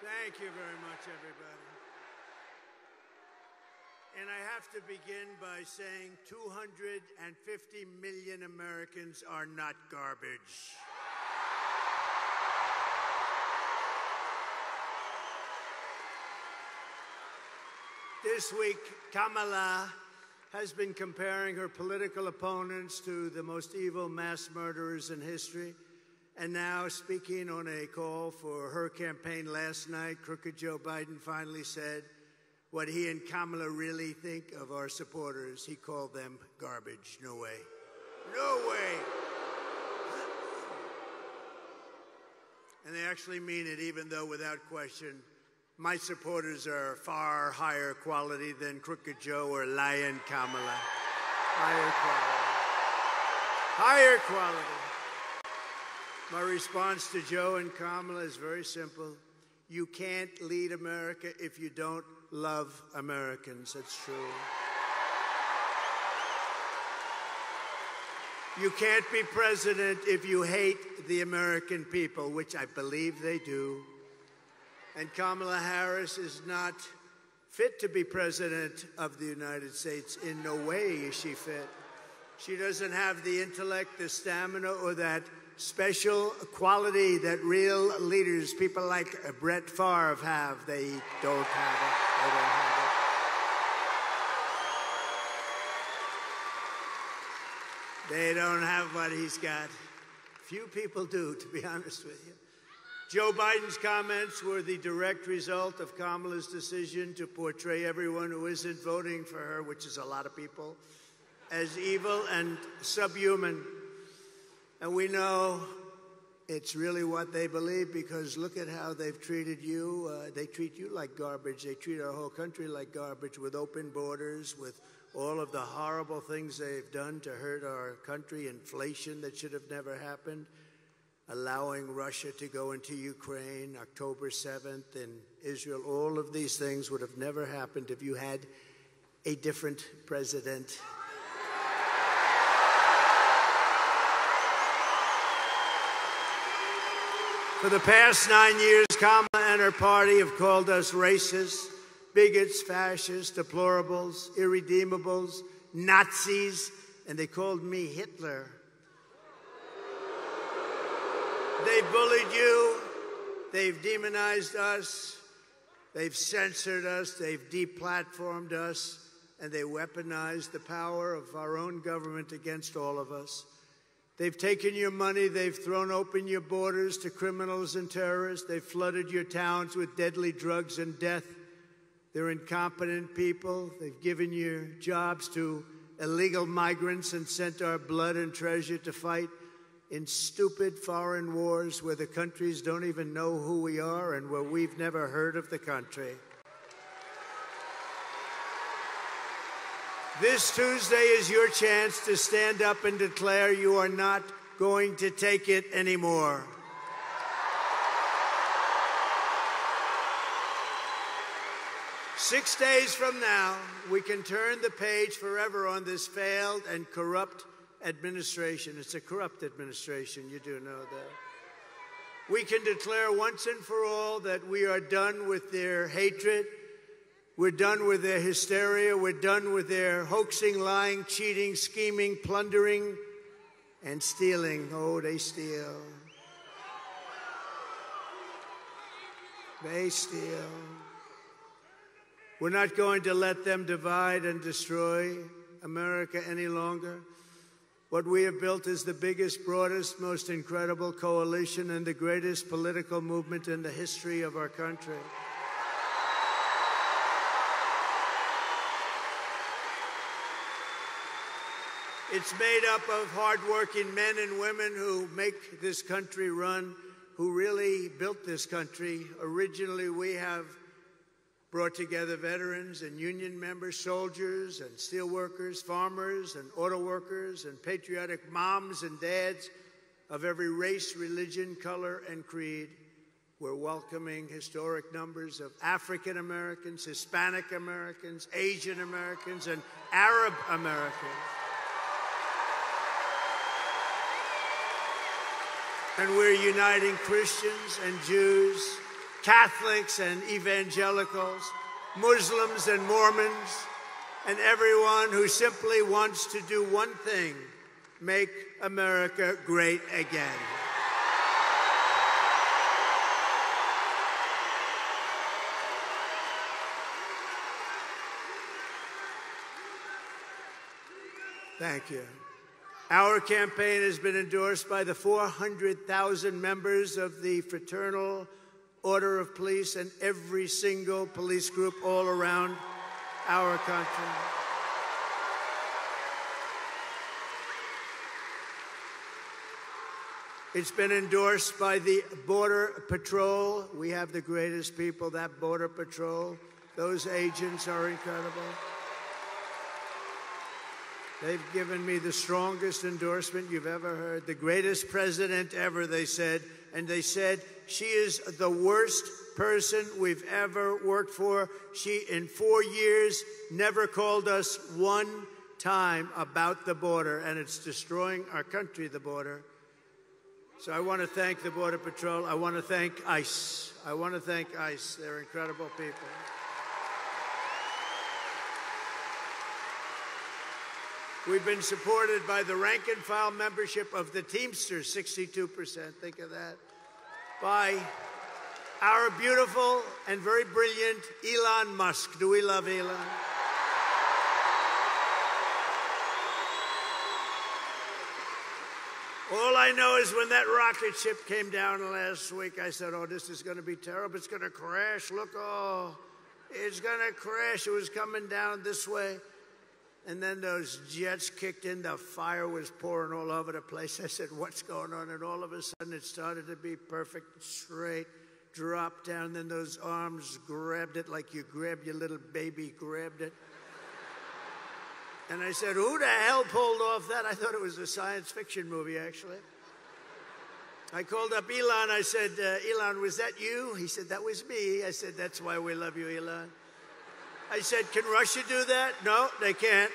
Thank you very much, everybody. And I have to begin by saying 250 million Americans are not garbage. This week, Kamala has been comparing her political opponents to the most evil mass murderers in history. And now, speaking on a call for her campaign last night, crooked Joe Biden finally said what he and Kamala really think of our supporters. He called them garbage. No way. No way. And they actually mean it, even though, without question, my supporters are far higher quality than crooked Joe or lying Kamala. Higher quality. Higher quality. My response to Joe and Kamala is very simple. You can't lead America if you don't love Americans. That's true. You can't be president if you hate the American people, which I believe they do. And Kamala Harris is not fit to be president of the United States. In no way is she fit. She doesn't have the intellect, the stamina, or that special quality that real leaders, people like Brett Favre, have. They don't have it. They don't have it. They don't have what he's got. Few people do, to be honest with you. Joe Biden's comments were the direct result of Kamala's decision to portray everyone who isn't voting for her, which is a lot of people, as evil and subhuman. And we know it's really what they believe, because look at how they've treated you. They treat you like garbage. They treat our whole country like garbage, with open borders, with all of the horrible things they've done to hurt our country, inflation that should have never happened, allowing Russia to go into Ukraine, October 7th, in Israel. All of these things would have never happened if you had a different president. For the past 9 years, Kamala and her party have called us racists, bigots, fascists, deplorables, irredeemables, Nazis, and they called me Hitler. They've bullied you, they've demonized us, they've censored us, they've deplatformed us, and they weaponized the power of our own government against all of us. They've taken your money, they've thrown open your borders to criminals and terrorists, they've flooded your towns with deadly drugs and death. They're incompetent people. They've given your jobs to illegal migrants and sent our blood and treasure to fight in stupid foreign wars where the countries don't even know who we are and where we've never heard of the country. This Tuesday is your chance to stand up and declare you are not going to take it anymore. Six days from now, we can turn the page forever on this failed and corrupt administration. It's a corrupt administration, you do know that. We can declare once and for all that we are done with their hatred. We're done with their hysteria. We're done with their hoaxing, lying, cheating, scheming, plundering, and stealing. Oh, they steal. They steal. We're not going to let them divide and destroy America any longer. What we have built is the biggest, broadest, most incredible coalition and the greatest political movement in the history of our country. It's made up of hardworking men and women who make this country run, who really built this country. Originally, we have brought together veterans and union members, soldiers and steel workers, farmers and auto workers, and patriotic moms and dads of every race, religion, color, and creed. We're welcoming historic numbers of African Americans, Hispanic Americans, Asian Americans, and Arab Americans. And we're uniting Christians and Jews, Catholics and evangelicals, Muslims and Mormons, and everyone who simply wants to do one thing: make America great again. Thank you. Our campaign has been endorsed by the 400,000 members of the Fraternal Order of Police and every single police group all around our country. It's been endorsed by the Border Patrol. We have the greatest people, that Border Patrol. Those agents are incredible. They've given me the strongest endorsement you've ever heard. The greatest president ever, they said. And they said, she is the worst person we've ever worked for. She, in 4 years, never called us one time about the border. And it's destroying our country, the border. So I want to thank the Border Patrol. I want to thank ICE. I want to thank ICE. They're incredible people. We've been supported by the rank-and-file membership of the Teamsters, 62%, think of that. By our beautiful and very brilliant Elon Musk. Do we love Elon? All I know is when that rocket ship came down last week, I said, oh, this is going to be terrible. It's going to crash. Look, oh, it's going to crash. It was coming down this way. And then those jets kicked in. The fire was pouring all over the place. I said, what's going on? And all of a sudden, it started to be perfect, straight, dropped down. Then those arms grabbed it like you grabbed your little baby, grabbed it. And I said, who the hell pulled off that? I thought it was a science fiction movie, actually. I called up Elon. I said, Elon, was that you? He said, that was me. I said, that's why we love you, Elon. I said, can Russia do that? No, they can't.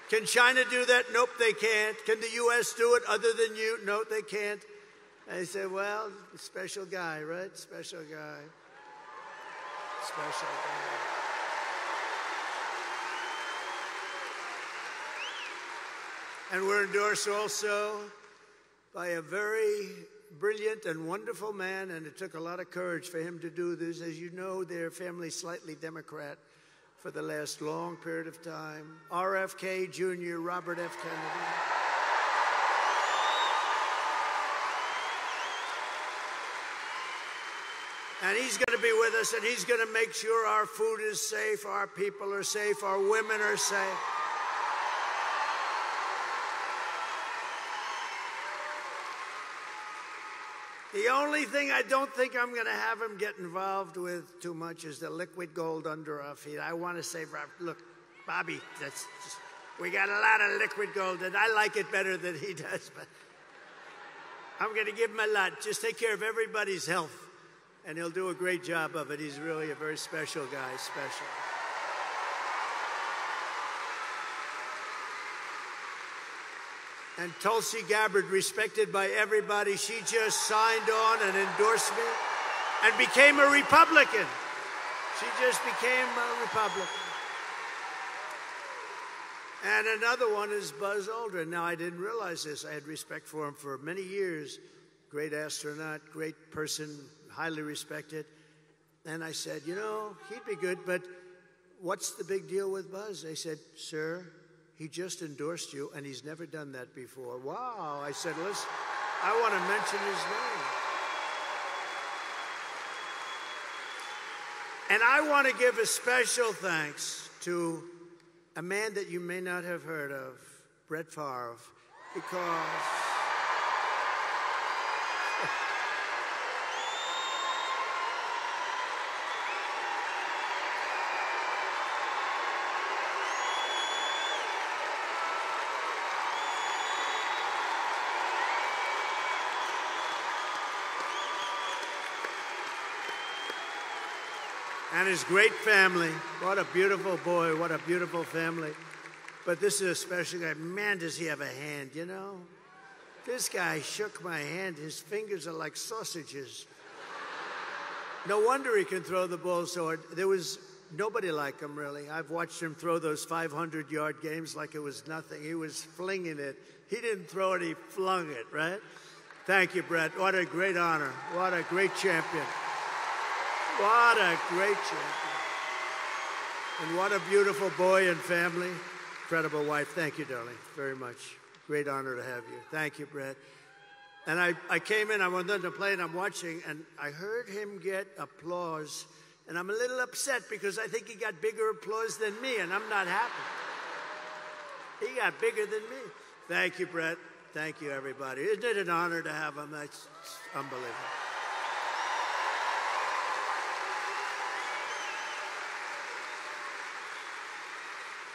Can China do that? Nope, they can't. Can the U.S. do it other than you? No, they can't. I said, well, special guy, right? Special guy. Special guy. And we're endorsed also by a very brilliant and wonderful man, and it took a lot of courage for him to do this. As you know, their family's slightly Democrat for the last long period of time. RFK Jr., Robert F. Kennedy. And he's going to be with us, and he's going to make sure our food is safe, our people are safe, our women are safe. The only thing I don't think I'm going to have him get involved with too much is the liquid gold under our feet. I want to say, look, Bobby, we got a lot of liquid gold, and I like it better than he does, but I'm going to give him a lot. Just take care of everybody's health, and he'll do a great job of it. He's really a very special guy, special. And Tulsi Gabbard, respected by everybody, she just signed on an endorsement and became a Republican. She just became a Republican. And another one is Buzz Aldrin. Now, I didn't realize this. I had respect for him for many years. Great astronaut, great person, highly respected. And I said, you know, he'd be good, but what's the big deal with Buzz? They said, sir, he just endorsed you, and he's never done that before. Wow. I said, listen, I want to mention his name. And I want to give a special thanks to a man that you may not have heard of, Brett Favre, because and his great family. What a beautiful boy, what a beautiful family. But this is a special guy. Man, does he have a hand, you know? This guy shook my hand. His fingers are like sausages. No wonder he can throw the ball so hard. There was nobody like him, really. I've watched him throw those 500-yard games like it was nothing. He was flinging it. He didn't throw it, he flung it, right? Thank you, Brett. What a great honor. What a great champion. What a great champion. And what a beautiful boy and family. Incredible wife. Thank you, darling, very much. Great honor to have you. Thank you, Brett. And I came in, I wanted to play, and I'm watching, and I heard him get applause. And I'm a little upset because I think he got bigger applause than me, and I'm not happy. He got bigger than me. Thank you, Brett. Thank you, everybody. Isn't it an honor to have him? That's unbelievable.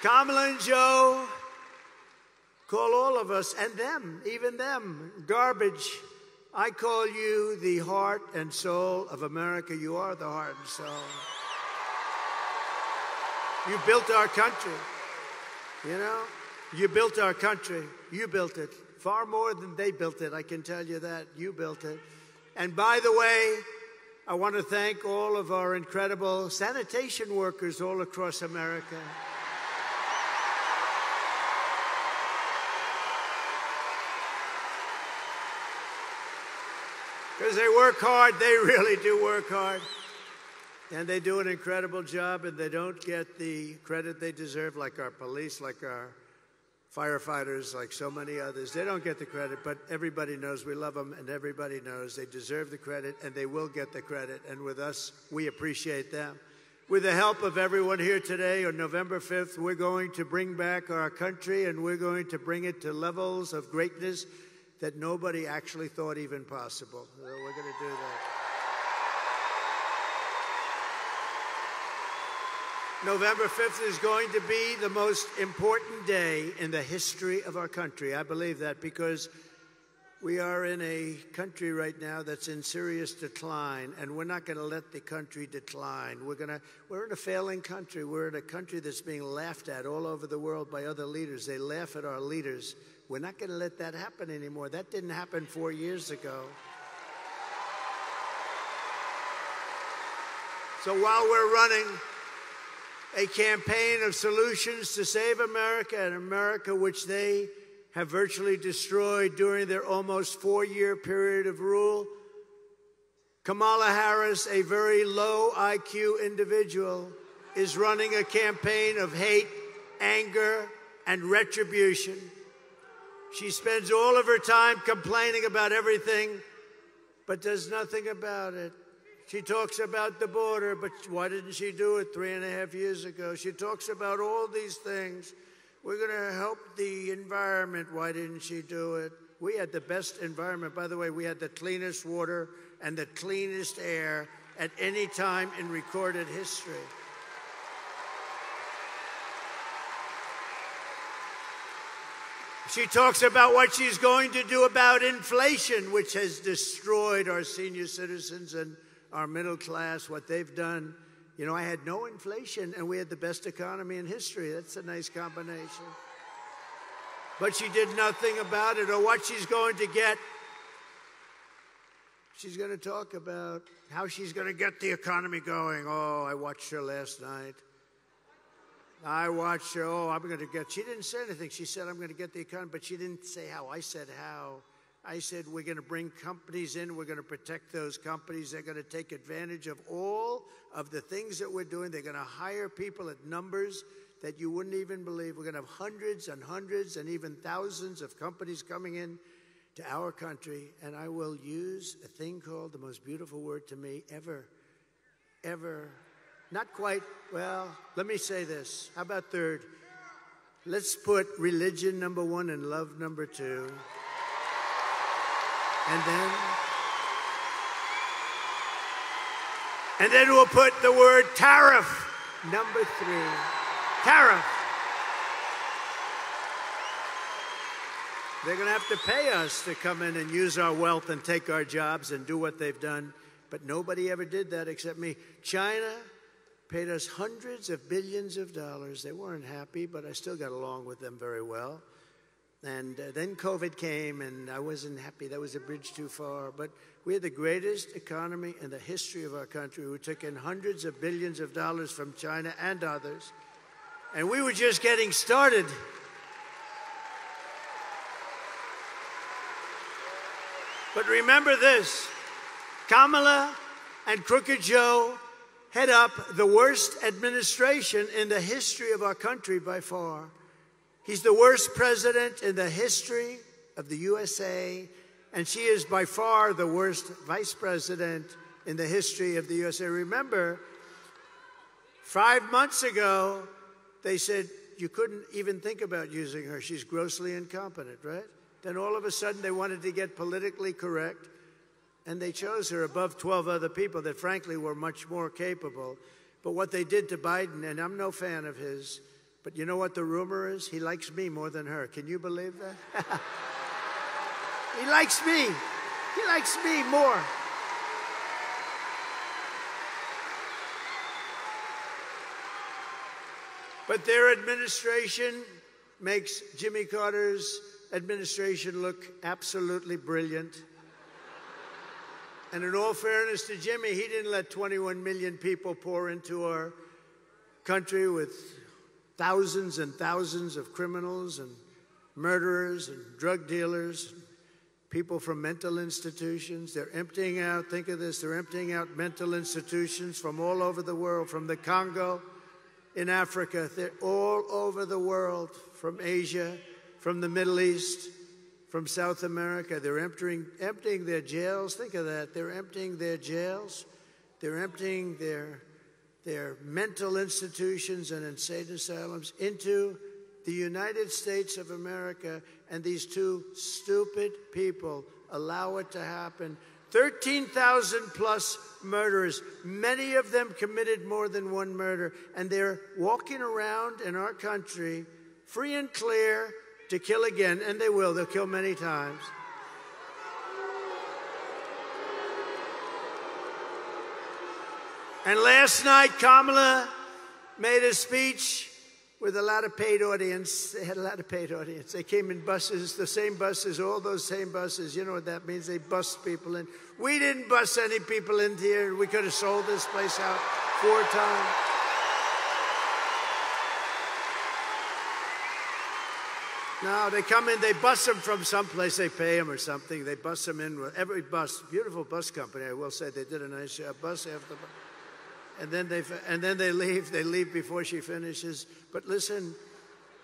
Kamala and Joe call all of us, and them, even them, garbage. I call you the heart and soul of America. You are the heart and soul. You built our country. You know, you built our country. You built it. Far more than they built it, I can tell you that. You built it. And by the way, I want to thank all of our incredible sanitation workers all across America. Because they work hard, they really do work hard. And they do an incredible job, and they don't get the credit they deserve, like our police, like our firefighters, like so many others. They don't get the credit, but everybody knows we love them, and everybody knows they deserve the credit, and they will get the credit. And with us, we appreciate them. With the help of everyone here today, on November 5th, we're going to bring back our country, and we're going to bring it to levels of greatness that nobody actually thought even possible. So we're going to do that. November 5th is going to be the most important day in the history of our country. I believe that because we are in a country right now that's in serious decline, and we're not going to let the country decline. We're in a failing country. We're in a country that's being laughed at all over the world by other leaders. They laugh at our leaders. We're not going to let that happen anymore. That didn't happen 4 years ago. So while we're running a campaign of solutions to save America, and America which they have virtually destroyed during their almost 4-year period of rule, Kamala Harris, a very low IQ individual, is running a campaign of hate, anger, and retribution. She spends all of her time complaining about everything, but does nothing about it. She talks about the border, but why didn't she do it 3.5 years ago? She talks about all these things. We're going to help the environment. Why didn't she do it? We had the best environment. By the way, we had the cleanest water and the cleanest air at any time in recorded history. She talks about what she's going to do about inflation, which has destroyed our senior citizens and our middle class, what they've done. You know, I had no inflation, and we had the best economy in history. That's a nice combination. But she did nothing about it, or what she's going to get. She's going to talk about how she's going to get the economy going. Oh, I watched her last night. I watched her. Oh, I'm going to get. She didn't say anything. She said, I'm going to get the economy, but she didn't say how. I said how. I said, we're going to bring companies in. We're going to protect those companies. They're going to take advantage of all of the things that we're doing. They're going to hire people at numbers that you wouldn't even believe. We're going to have hundreds and hundreds and even thousands of companies coming in to our country. And I will use a thing called the most beautiful word to me ever. Not quite, well, let me say this. How about third? Let's put religion number 1 and love number 2. And then we'll put the word tariff number 3. Tariff. They're going to have to pay us to come in and use our wealth and take our jobs and do what they've done. But nobody ever did that except me. China paid us hundreds of billions of dollars. They weren't happy, but I still got along with them very well. And then COVID came, and I wasn't happy. That was a bridge too far. But We had the greatest economy in the history of our country. We took in hundreds of billions of dollars from China and others, and we were just getting started. But remember this, Kamala and Crooked Joe head up the worst administration in the history of our country by far. He's the worst president in the history of the USA, and she is by far the worst vice president in the history of the USA. Remember, 5 months ago, they said you couldn't even think about using her. She's grossly incompetent, right? Then all of a sudden, they wanted to get politically correct, and they chose her above 12 other people that, frankly, were much more capable. But what they did to Biden, and I'm no fan of his, but you know what the rumor is? He likes me more than her. Can you believe that? He likes me. He likes me more. But their administration makes Jimmy Carter's administration look absolutely brilliant. And in all fairness to Jimmy, he didn't let 21 million people pour into our country with thousands and thousands of criminals and murderers and drug dealers, people from mental institutions. They're emptying out, think of this, they're emptying out mental institutions from all over the world, from the Congo in Africa. They're all over the world, from Asia, from the Middle East, from South America. They're emptying their jails. Think of that. They're emptying their jails. They're emptying their mental institutions and insane asylums into the United States of America, and these two stupid people allow it to happen. 13,000 plus murderers, many of them committed more than one murder, and they're walking around in our country free and clear to kill again, and they will. They'll kill many times. And last night, Kamala made a speech with a lot of paid audience. They had a lot of paid audience. They came in buses, the same buses, all those same buses. You know what that means? They bust people in. We didn't bust any people in here. We could have sold this place out 4 times. No, they come in, they bus them from someplace, they pay them or something. They bus them in with every bus, beautiful bus company, I will say. They did a nice job, bus after bus. And then they leave. They leave before she finishes. But listen,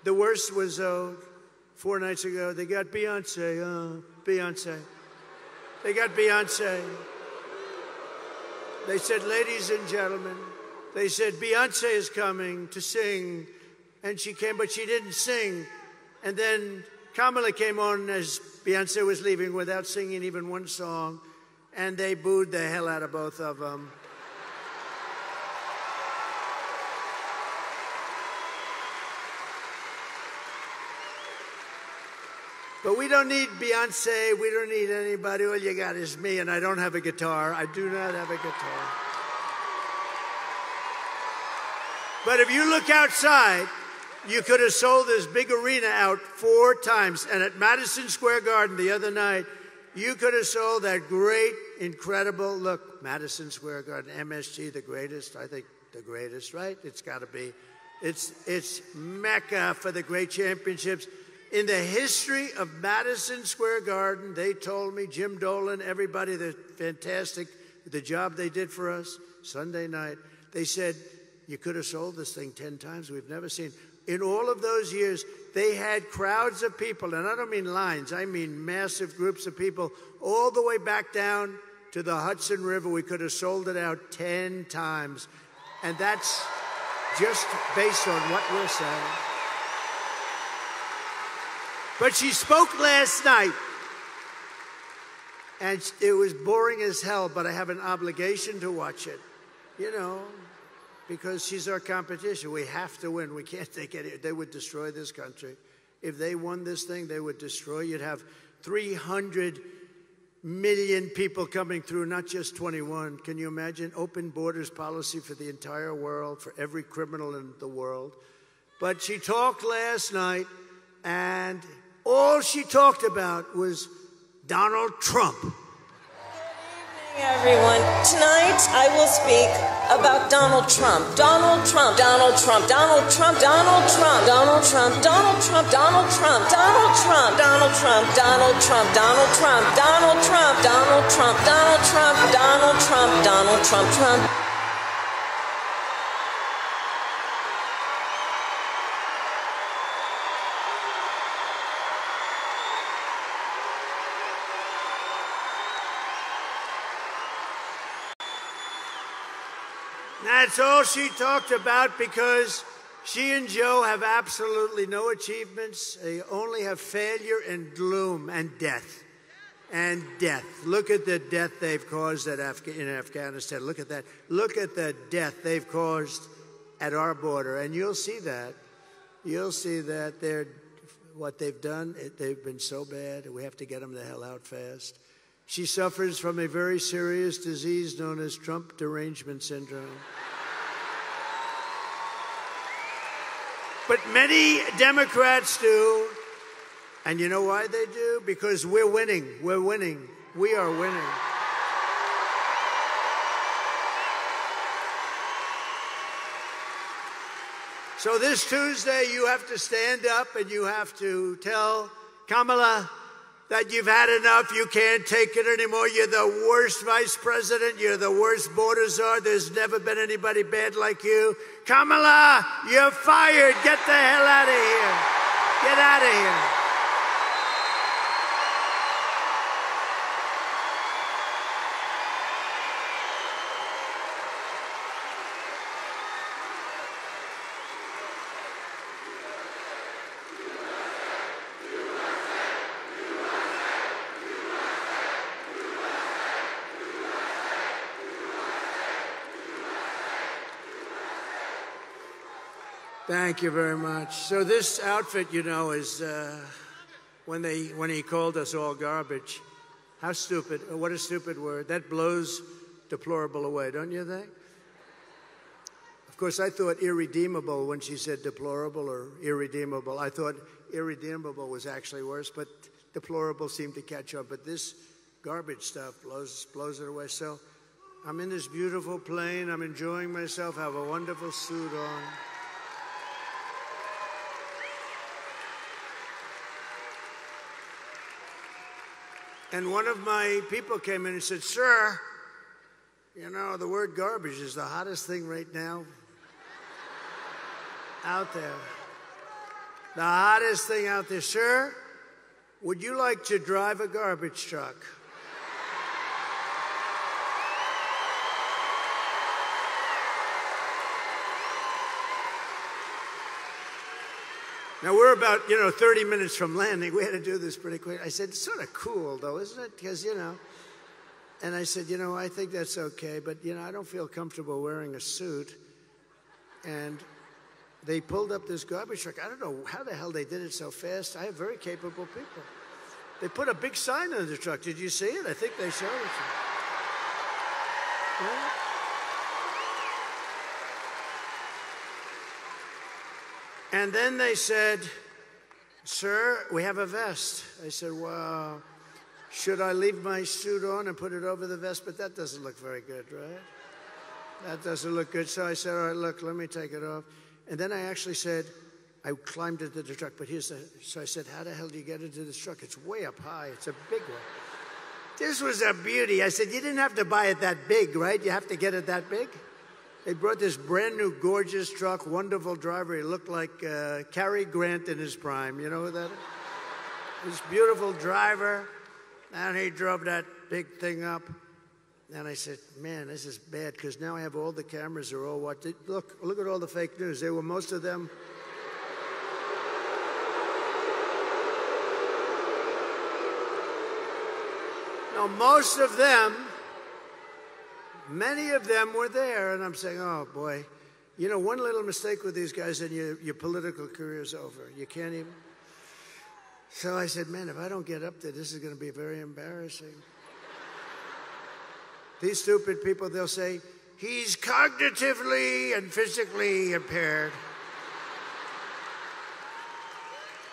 the worst was 4 nights ago. They got Beyonce. Beyonce. They got Beyonce. They said, ladies and gentlemen, they said Beyonce is coming to sing, and she came, but she didn't sing. And then Kamala came on as Beyonce was leaving without singing even one song, and they booed the hell out of both of them. But we don't need Beyonce. We don't need anybody. All you got is me, and I don't have a guitar. I do not have a guitar. But if you look outside, you could have sold this big arena out 4 times. And at Madison Square Garden the other night, you could have sold that great, incredible, look, Madison Square Garden, MSG, the greatest, I think the greatest, right? It's got to be. It's Mecca for the great championships. In the history of Madison Square Garden, they told me, Jim Dolan, everybody, they're fantastic, the job they did for us Sunday night. They said, you could have sold this thing 10 times. We've never seen. In all of those years, they had crowds of people, and I don't mean lines, I mean massive groups of people, all the way back down to the Hudson River. We could have sold it out 10 times. And that's just based on what we're saying. But she spoke last night, and it was boring as hell, but I have an obligation to watch it, you know, because she's our competition. We have to win. We can't take any. They would destroy this country. If they won this thing, they would destroy. You'd have 300 million people coming through, not just 21. Can you imagine? Open borders policy for the entire world, for every criminal in the world. But she talked last night, and all she talked about was Donald Trump. Everyone, tonight I will speak about Donald Trump. Donald Trump, Donald Trump, Donald Trump, Donald Trump, Donald Trump, Donald Trump, Donald Trump, Donald Trump, Donald Trump, Donald Trump, Donald Trump, Donald Trump, Donald Trump, Donald Trump, Donald Trump, Donald Trump, Trump. That's all she talked about because she and Joe have absolutely no achievements. They only have failure and gloom and death. And death. Look at the death they've caused in Afghanistan. Look at that. Look at the death they've caused at our border. And you'll see that. You'll see that what they've done, they've been so bad. We have to get them the hell out fast. She suffers from a very serious disease known as Trump derangement syndrome. But many Democrats do. And you know why they do? Because we're winning. We're winning. We are winning. So this Tuesday, you have to stand up and you have to tell Kamala that you've had enough. You can't take it anymore. You're the worst vice president. You're the worst border czar. There's never been anybody bad like you. Kamala, you're fired. Get the hell out of here. Get out of here. Thank you very much. So this outfit, you know, is when he called us all garbage. How stupid. What a stupid word. That blows deplorable away, don't you think? Of course, I thought irredeemable when she said deplorable or irredeemable. I thought irredeemable was actually worse, but deplorable seemed to catch up. But this garbage stuff blows it away. So I'm in this beautiful plane. I'm enjoying myself. I have a wonderful suit on. And one of my people came in and said, "Sir, you know, the word garbage is the hottest thing right now out there. The hottest thing out there. Sir, would you like to drive a garbage truck?" Now, we're about, 30 minutes from landing. We had to do this pretty quick. I said, "It's sort of cool, though, isn't it?" Because, And I said, I think that's okay, but, I don't feel comfortable wearing a suit. And they pulled up this garbage truck. I don't know how the hell they did it so fast. I have very capable people. They put a big sign on the truck. Did you see it? I think they showed it to you. Yeah. And then they said, "Sir, we have a vest." I said, "Well, should I leave my suit on and put it over the vest?" But that doesn't look very good, right? That doesn't look good. So I said, "All right, look, let me take it off." And then I actually said, I climbed into the truck, but so I said, "How the hell do you get into this truck? It's way up high. It's a big one." This was a beauty. I said, "You didn't have to buy it that big, right? You have to get it that big?" They brought this brand new, gorgeous truck, wonderful driver. He looked like Cary Grant in his prime. You know who that is? This beautiful driver. And he drove that big thing up. And I said, "Man, this is bad, because now I have all the cameras are all watching. Look at all the fake news. They were most of them. No, most of them. Many of them were there, and I'm saying, oh, boy. One little mistake with these guys and your political career's over. You can't even. So I said, man, if I don't get up there, this is going to be very embarrassing. These stupid people, they'll say, he's cognitively and physically impaired.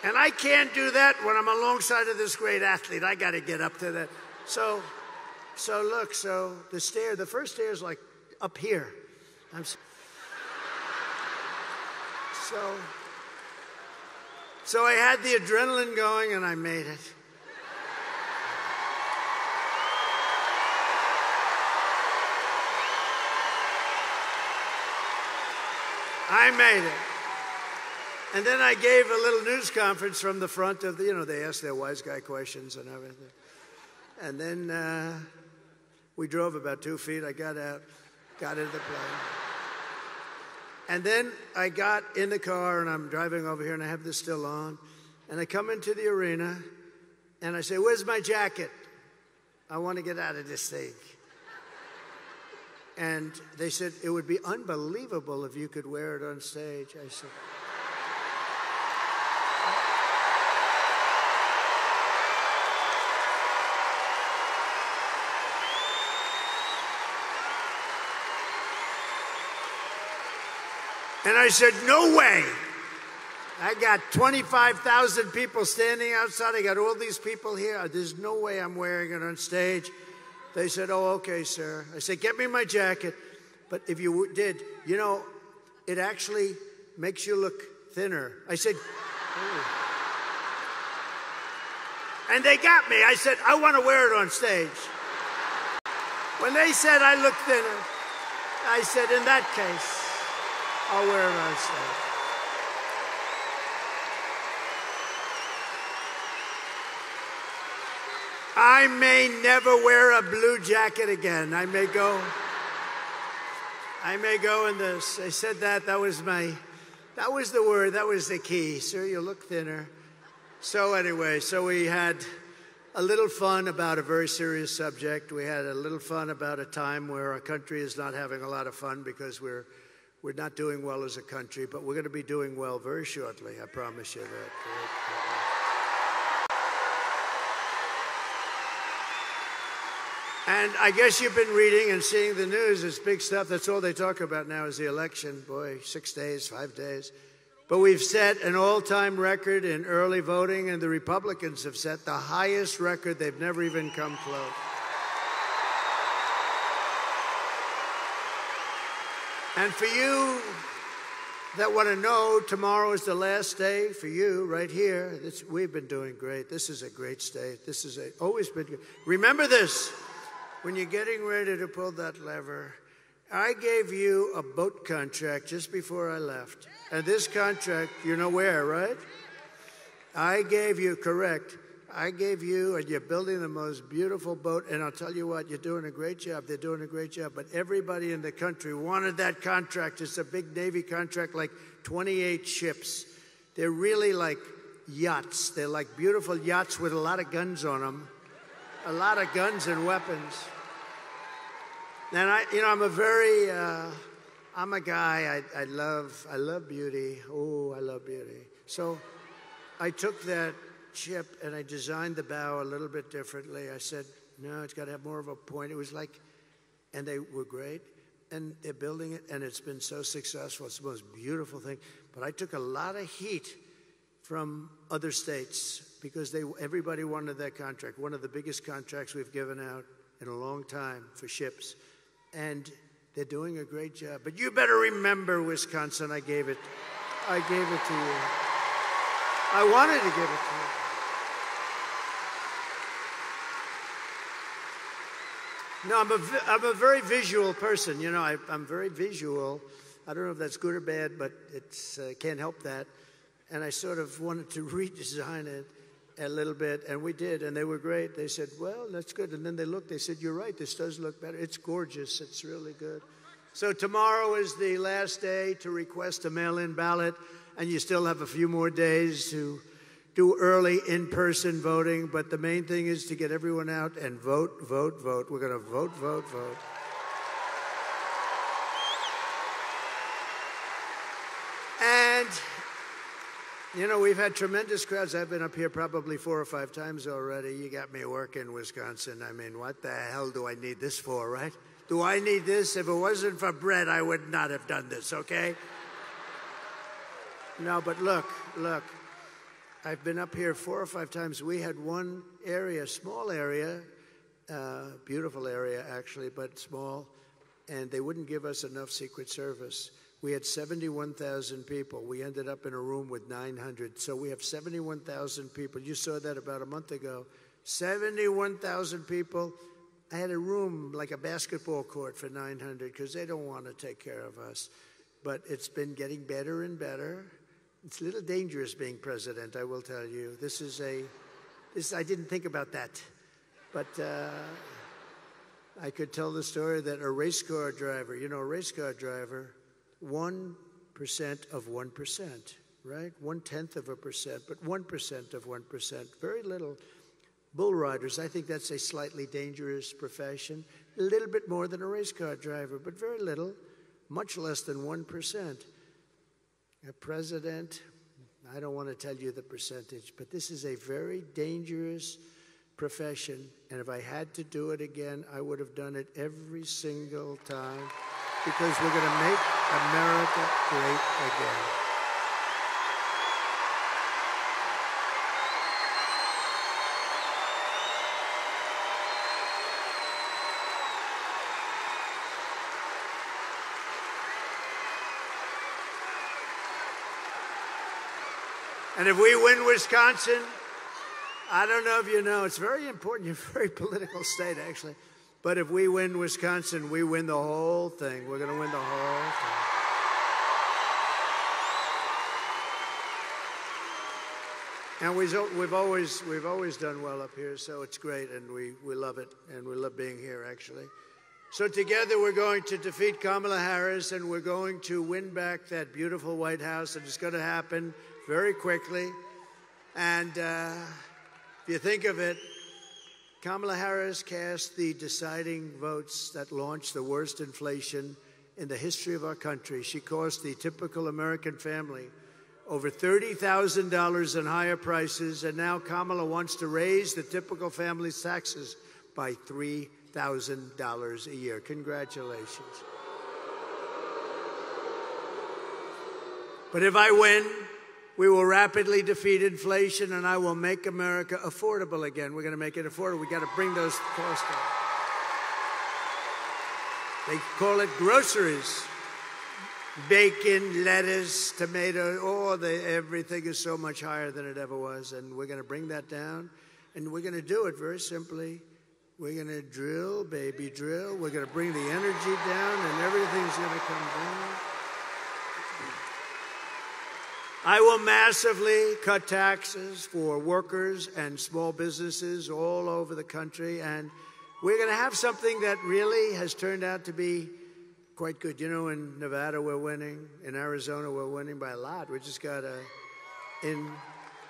And I can't do that when I'm alongside of this great athlete. I got to get up to that. So So look, so the first stair is like up here. So I had the adrenaline going and I made it. I made it. And then I gave a little news conference from the front of the, they asked their wise guy questions and everything. And then we drove about 2 feet. I got out, got into the plane. And then I got in the car and I'm driving over here and I have this still on. And I come into the arena and I say, "Where's my jacket? I want to get out of this thing." And they said, "It would be unbelievable if you could wear it on stage." I said, and I said, "No way." I got 25,000 people standing outside. I got all these people here. There's no way I'm wearing it on stage. They said, "Oh, okay, sir." I said, "Get me my jacket." But if you did, it actually makes you look thinner. I said, "Oh." And they got me. I said, "I want to wear it on stage." When they said I look thinner, I said, "In that case, I'll wear it on stage." I may never wear a blue jacket again. I may go in this. I said that was the word, that was the key. "Sir, you look thinner." So anyway, we had a little fun about a very serious subject. We had a little fun about a time where our country is not having a lot of fun because we're not doing well as a country, but we're going to be doing well very shortly. I promise you that. And I guess you've been reading and seeing the news. It's big stuff. That's all they talk about now is the election. Boy, 6 days, 5 days. But we've set an all-time record in early voting, and the Republicans have set the highest record. They've never even come close. And for you that want to know, tomorrow is the last day for you right here. We've been doing great. This is a great state. This is always been good. Remember this. When you're getting ready to pull that lever, I gave you a boat contract just before I left. And this contract, you know where, right? I gave you, and you're building the most beautiful boat. And I'll tell you what, you're doing a great job. They're doing a great job. But everybody in the country wanted that contract. It's a big Navy contract, like 28 ships. They're really like yachts. They're like beautiful yachts with a lot of guns on them. A lot of guns and weapons. And I'm a guy, I love beauty. Oh, I love beauty. So I took that ship and I designed the bow a little bit differently. I said, no, it's got to have more of a point. It was like, and they were great. And they're building it, and it's been so successful. It's the most beautiful thing. But I took a lot of heat from other states because everybody wanted that contract, one of the biggest contracts we've given out in a long time for ships. And they're doing a great job. But you better remember, Wisconsin, I gave it to you. I wanted to give it to you. No, I'm a very visual person. I'm very visual. I don't know if that's good or bad, but it's can't help that. And I sort of wanted to redesign it a little bit, and we did, and they were great. They said, well, that's good. And then they looked, they said, you're right, this does look better. It's gorgeous. It's really good. So tomorrow is the last day to request a mail-in ballot, and you still have a few more days to do early in-person voting, but the main thing is to get everyone out and vote, vote, vote. We're going to vote, vote, vote. And we've had tremendous crowds. I've been up here probably 4 or 5 times already. You got me working, Wisconsin. I mean, what the hell do I need this for, right? Do I need this? If it wasn't for Brett, I would not have done this, okay? No, but look. I've been up here 4 or 5 times. We had one area, small area, beautiful area, actually, but small, and they wouldn't give us enough Secret Service. We had 71,000 people. We ended up in a room with 900. So we have 71,000 people. You saw that about a month ago. 71,000 people. I had a room like a basketball court for 900 because they don't want to take care of us. But it's been getting better and better. It's a little dangerous being president, I will tell you. I didn't think about that. But I could tell the story that a race car driver, a race car driver, 1% of 1%, right? 0.1%, but 1% of 1%, very little. Bull riders, I think that's a slightly dangerous profession. A little bit more than a race car driver, but very little, much less than 1%. A president, I don't want to tell you the percentage, but this is a very dangerous profession. And if I had to do it again, I would have done it every single time because we're going to make America great again. And if we win Wisconsin, I don't know if you know, it's very important. You're a very political state, actually. But if we win Wisconsin, we win the whole thing. We're going to win the whole thing. And we've always done well up here, so it's great, and we love it, and we love being here, actually. So together we're going to defeat Kamala Harris, and we're going to win back that beautiful White House, and it's going to happen very quickly. And if you think of it, Kamala Harris cast the deciding votes that launched the worst inflation in the history of our country. She cost the typical American family over $30,000 in higher prices, and now Kamala wants to raise the typical family's taxes by $3,000 a year. Congratulations. But if I win, we will rapidly defeat inflation, and I will make America affordable again. We're going to make it affordable. We've got to bring those costs down. They call it groceries. Bacon, lettuce, tomato, everything is so much higher than it ever was, and we're going to bring that down, and we're going to do it very simply. We're going to drill, baby, drill. We're going to bring the energy down, and everything's going to come down. I will massively cut taxes for workers and small businesses all over the country, and we're going to have something that really has turned out to be quite good. In Nevada we're winning, in Arizona we're winning by a lot. We just got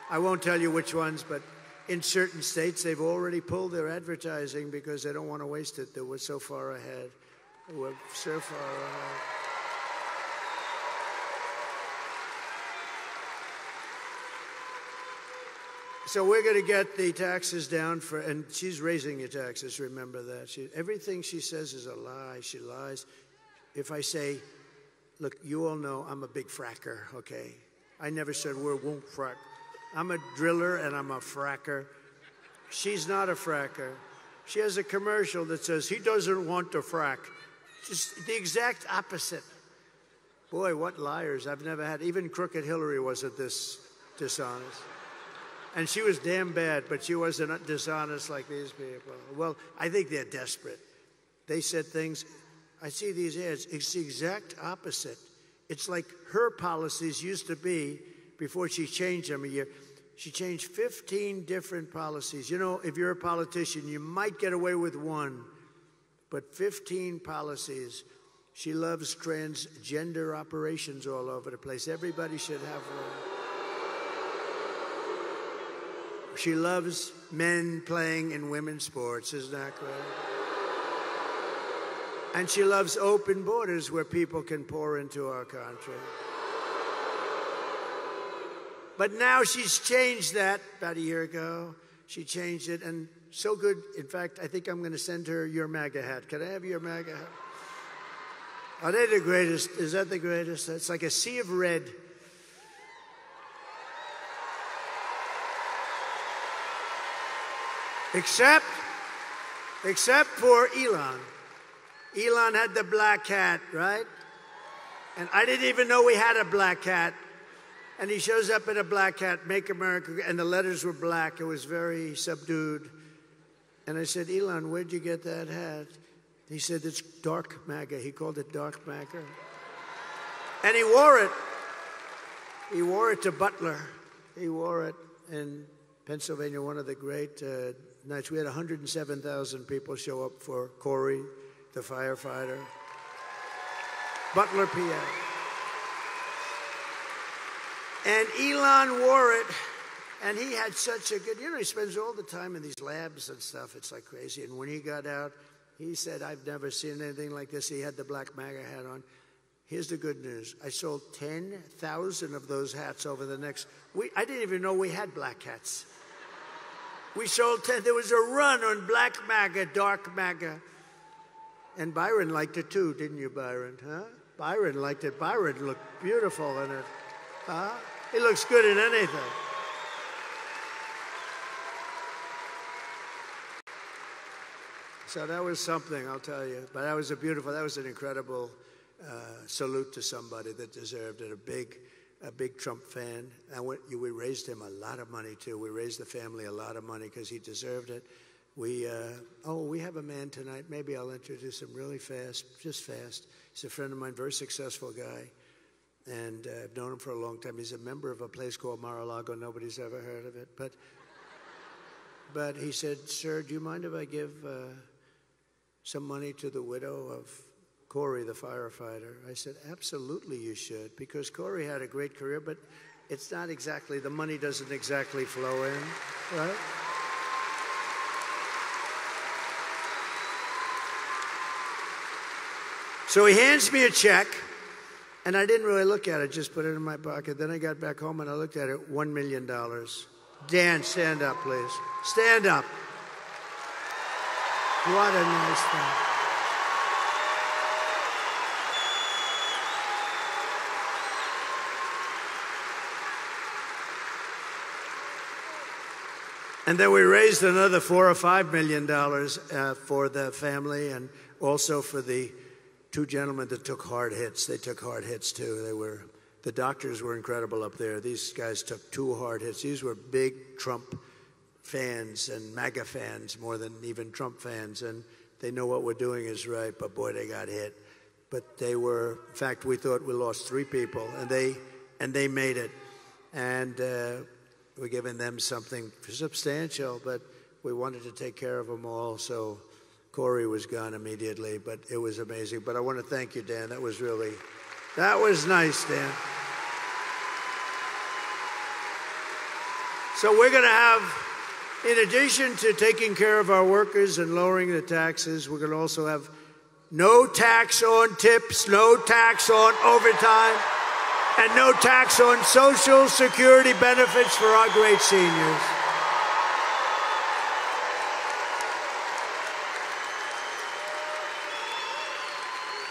I won't tell you which ones, but in certain states they've already pulled their advertising because they don't want to waste it. They were so far ahead. We're so far ahead. So we're going to get the taxes down and she's raising your taxes, remember that. Everything she says is a lie. She lies. If I say, look, you all know I'm a big fracker, okay? I never said we won't frack. I'm a driller and I'm a fracker. She's not a fracker. She has a commercial that says, he doesn't want to frack. Just the exact opposite. Boy, what liars. I've never had, even Crooked Hillary wasn't this dishonest. And she was damn bad, but she wasn't dishonest like these people. Well, I think they're desperate. They said things, I see these ads, it's the exact opposite. It's like her policies used to be, before she changed them a year, she changed 15 different policies. If you're a politician, you might get away with one, but 15 policies. She loves transgender operations all over the place. Everybody should have one. She loves men playing in women's sports, isn't that great? And she loves open borders where people can pour into our country. But now she's changed that about a year ago. She changed it, and so good. In fact, I think I'm going to send her your MAGA hat. Can I have your MAGA hat? Are they the greatest? Is that the greatest? It's like a sea of red. Except for Elon. Elon had the black cat, right? And I didn't even know we had a black cat. And he shows up in a black hat, Make America, and the letters were black. It was very subdued. And I said, Elon, where'd you get that hat? He said, it's dark MAGA. He called it dark MAGA. And he wore it. He wore it to Butler. He wore it in Pennsylvania, one of the great nights. We had 107,000 people show up for Corey, the firefighter. Butler, PA. And Elon wore it, and he had such a good, he spends all the time in these labs and stuff. It's like crazy. And when he got out, he said, I've never seen anything like this. He had the black MAGA hat on. Here's the good news. I sold 10,000 of those hats over the next week. I didn't even know we had black hats. We sold 10. There was a run on black MAGA, dark MAGA. And Byron liked it too, didn't you, Byron? Huh? Byron liked it. Byron looked beautiful in it. Huh? He looks good in anything. So that was something, I'll tell you. But that was an incredible salute to somebody that deserved it. A big Trump fan. And we raised him a lot of money too. We raised the family a lot of money because he deserved it. We have a man tonight. Maybe I'll introduce him really fast, just fast. He's a friend of mine, very successful guy. And I've known him for a long time. He's a member of a place called Mar-a-Lago. Nobody's ever heard of it. But he said, sir, do you mind if I give some money to the widow of Corey, the firefighter? I said, absolutely you should, because Corey had a great career, but it's not exactly, the money doesn't exactly flow in, right? So he hands me a check. And I didn't really look at it, just put it in my pocket. Then I got back home and I looked at it, $1 million. Dan, stand up, please. Stand up. What a nice thing. And then we raised another $4 or $5 million for the family and also for the two gentlemen that took hard hits. They took hard hits too. The doctors were incredible up there. These guys took 2 hard hits. These were big Trump fans and MAGA fans more than even Trump fans. And they know what we're doing is right, but boy, they got hit. But they were, in fact, we thought we lost 3 people and they made it. And we're giving them something substantial, but we wanted to take care of them all. So Corey was gone immediately, but it was amazing. But I want to thank you, Dan. That was nice, Dan. So we're going to have, in addition to taking care of our workers and lowering the taxes, we're going to also have no tax on tips, no tax on overtime, and no tax on Social Security benefits for our great seniors.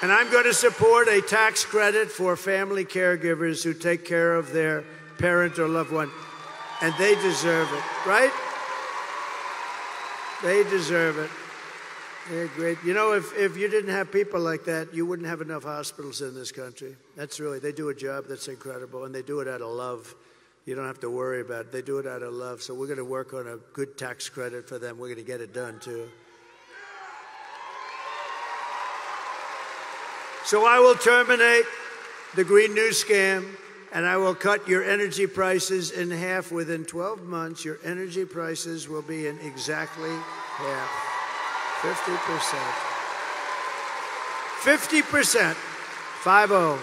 And I'm going to support a tax credit for family caregivers who take care of their parent or loved one. And they deserve it, right? They deserve it. They're great. You know, if you didn't have people like that, you wouldn't have enough hospitals in this country. They do a job that's incredible, and they do it out of love. You don't have to worry about it. They do it out of love. So we're going to work on a good tax credit for them. We're going to get it done, too. So I will terminate the Green New Scam, and I will cut your energy prices in half. Within 12 months, your energy prices will be in exactly half. 50%. 50%. 50.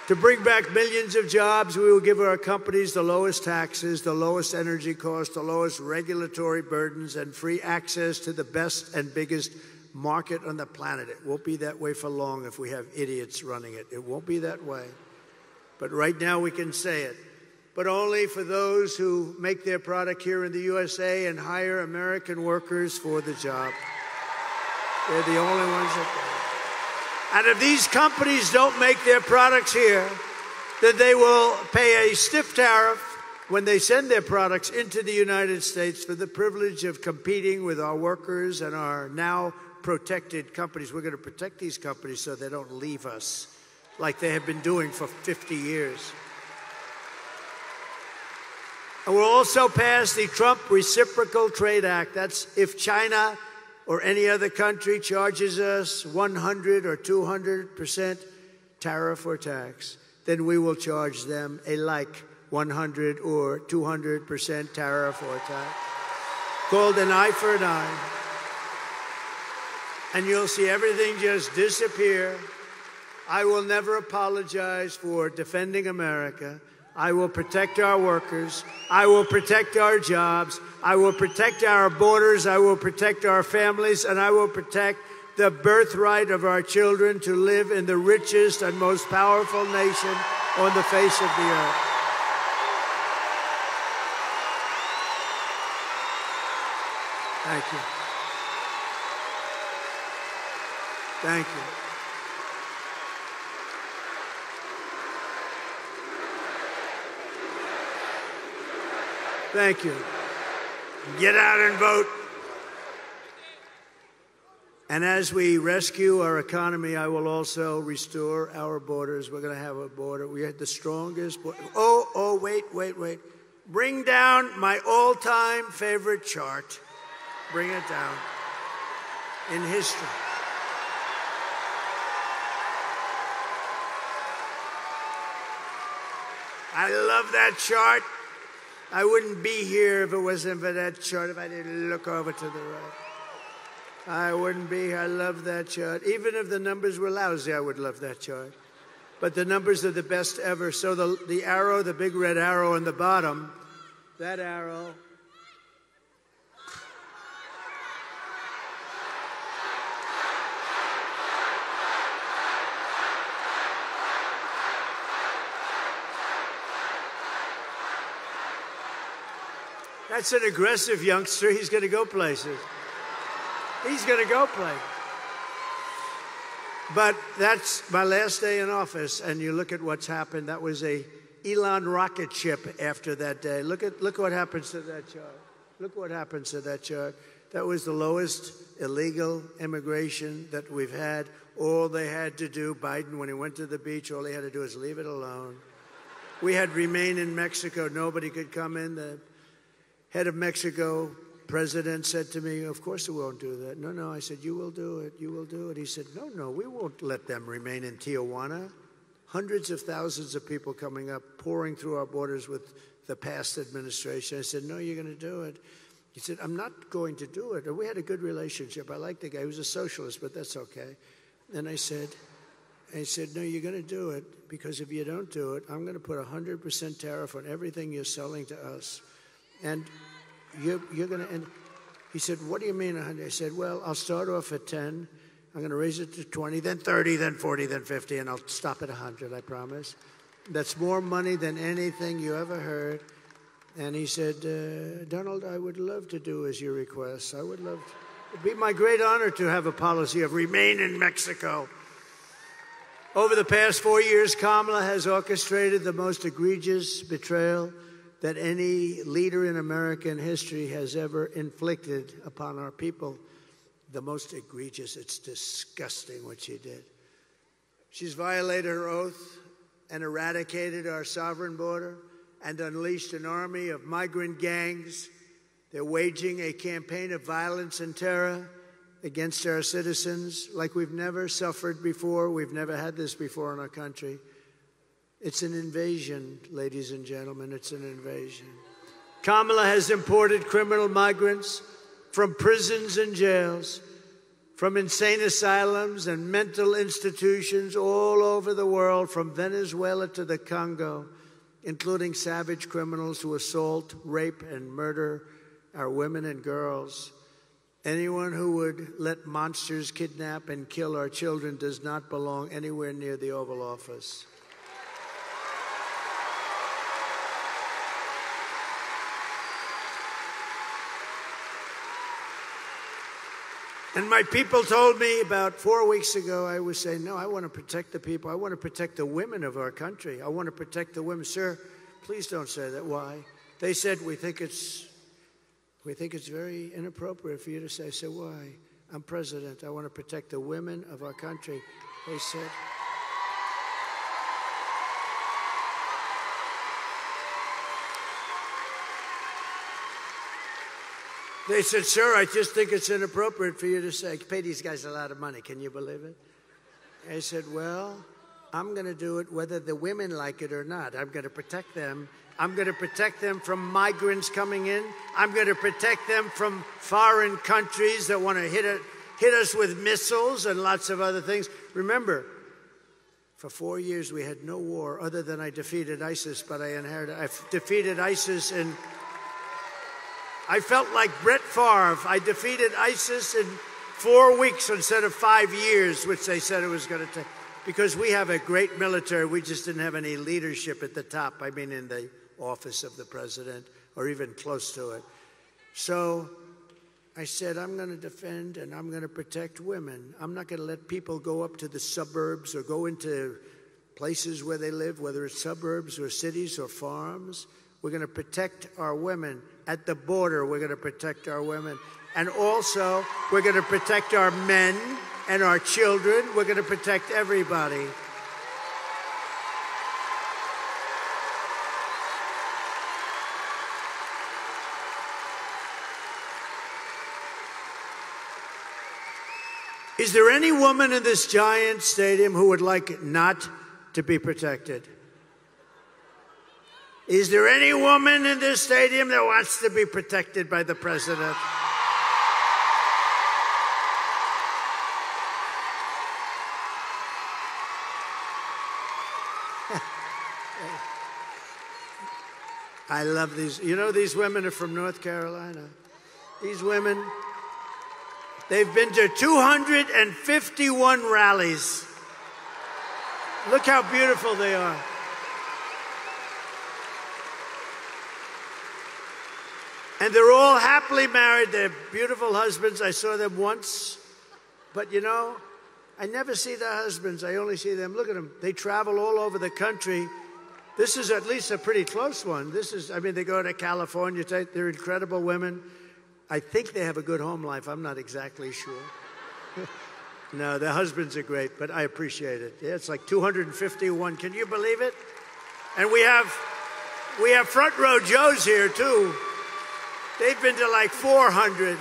To bring back millions of jobs, we will give our companies the lowest taxes, the lowest energy costs, the lowest regulatory burdens, and free access to the best and biggest market on the planet. It won't be that way for long if we have idiots running it. It won't be that way. But right now we can say it. But only for those who make their product here in the USA and hire American workers for the job. They're the only ones that can. And if these companies don't make their products here, then they will pay a stiff tariff when they send their products into the United States for the privilege of competing with our workers and our now protected companies. We're going to protect these companies so they don't leave us like they have been doing for 50 years. And we'll also pass the Trump Reciprocal Trade Act. That's if China or any other country charges us 100 or 200% tariff or tax, then we will charge them a like 100 or 200% tariff or tax, called an eye for an eye. And you'll see everything just disappear. I will never apologize for defending America. I will protect our workers. I will protect our jobs. I will protect our borders. I will protect our families. And I will protect the birthright of our children to live in the richest and most powerful nation on the face of the earth. Thank you. Thank you. Thank you. Get out and vote. And as we rescue our economy, I will also restore our borders. We're going to have a border. We had the strongest border. Oh, wait. Bring down my all-time favorite chart. Bring it down. In history. I love that chart. I wouldn't be here if it wasn't for that chart, if I didn't look over to the right. I wouldn't be here. I love that chart. Even if the numbers were lousy, I would love that chart. But the numbers are the best ever. So the arrow, the big red arrow on the bottom, that arrow. That's an aggressive youngster. He's going to go places. He's going to go places. But that's my last day in office, and you look at what's happened. That was a Elon rocket ship after that day. Look what happens to that chart. Look what happens to that chart. That was the lowest illegal immigration that we've had. All they had to do, Biden, when he went to the beach, all he had to do is leave it alone. We had remain in Mexico. Nobody could come in. The head of Mexico president said to me, of course we won't do that. No, I said, you will do it. You will do it. He said, no, we won't let them remain in Tijuana. Hundreds of thousands of people coming up, pouring through our borders with the past administration. I said, no, you're going to do it. He said, I'm not going to do it. And we had a good relationship. I liked the guy. He was a socialist, but that's okay. And I said, no, you're going to do it, because if you don't do it, I'm going to put 100% tariff on everything you're selling to us. And you're going to end. He said, what do you mean 100? I said, well, I'll start off at 10. I'm going to raise it to 20, then 30, then 40, then 50, and I'll stop at 100, I promise. That's more money than anything you ever heard. And he said, Donald, I would love to do as you request. I would love to. It'd be my great honor to have a policy of remain in Mexico. Over the past 4 years, Kamala has orchestrated the most egregious betrayal that any leader in American history has ever inflicted upon our people. The most egregious. It's disgusting what she did. She's violated her oath and eradicated our sovereign border and unleashed an army of migrant gangs. They're waging a campaign of violence and terror against our citizens like we've never suffered before. We've never had this before in our country. It's an invasion, ladies and gentlemen. It's an invasion. Kamala has imported criminal migrants from prisons and jails, from insane asylums and mental institutions all over the world, from Venezuela to the Congo, including savage criminals who assault, rape, and murder our women and girls. Anyone who would let monsters kidnap and kill our children does not belong anywhere near the Oval Office. And my people told me about 4 weeks ago, I was saying, no, I want to protect the people. I want to protect the women of our country. I want to protect the women. Sir, please don't say that. Why? They said, we think it's very inappropriate for you to say. I said, why? I'm president. I want to protect the women of our country. They said, sir, I just think it's inappropriate for you to say, pay these guys a lot of money. Can you believe it? I said, well, I'm going to do it whether the women like it or not. I'm going to protect them. I'm going to protect them from migrants coming in. I'm going to protect them from foreign countries that want to hit us with missiles and lots of other things. Remember, for 4 years we had no war other than I defeated ISIS, but I defeated ISIS and I felt like Brett Favre. I defeated ISIS in 4 weeks instead of 5 years, which they said it was going to take. Because we have a great military, we just didn't have any leadership at the top. I mean, in the office of the president, or even close to it. So I said, I'm going to defend and I'm going to protect women. I'm not going to let people go up to the suburbs or go into places where they live, whether it's suburbs or cities or farms. We're going to protect our women. At the border, we're going to protect our women. And also, we're going to protect our men and our children. We're going to protect everybody. Is there any woman in this giant stadium who would like not to be protected? Is there any woman in this stadium that wants to be protected by the president? I love these. You know, these women are from North Carolina. These women, they've been to 251 rallies. Look how beautiful they are. And they're all happily married. They're beautiful husbands. I saw them once. But, you know, I never see their husbands. I only see them. Look at them. They travel all over the country. This is at least a pretty close one. This is, I mean, they go to California. They're incredible women. I think they have a good home life. I'm not exactly sure. No, their husbands are great, but I appreciate it. Yeah, it's like 251. Can you believe it? And we have front row Joes here, too. They've been to like 400.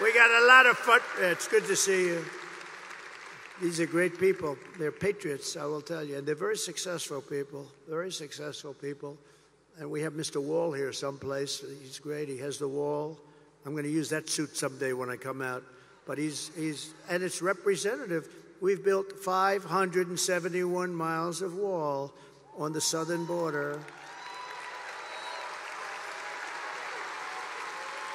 We got a lot of front. It's good to see you. These are great people. They're patriots, I will tell you. And they're very successful people, very successful people. And we have Mr. Wall here someplace. He's great. He has the wall. I'm going to use that suit someday when I come out. But and it's representative. We've built 571 miles of wall on the southern border.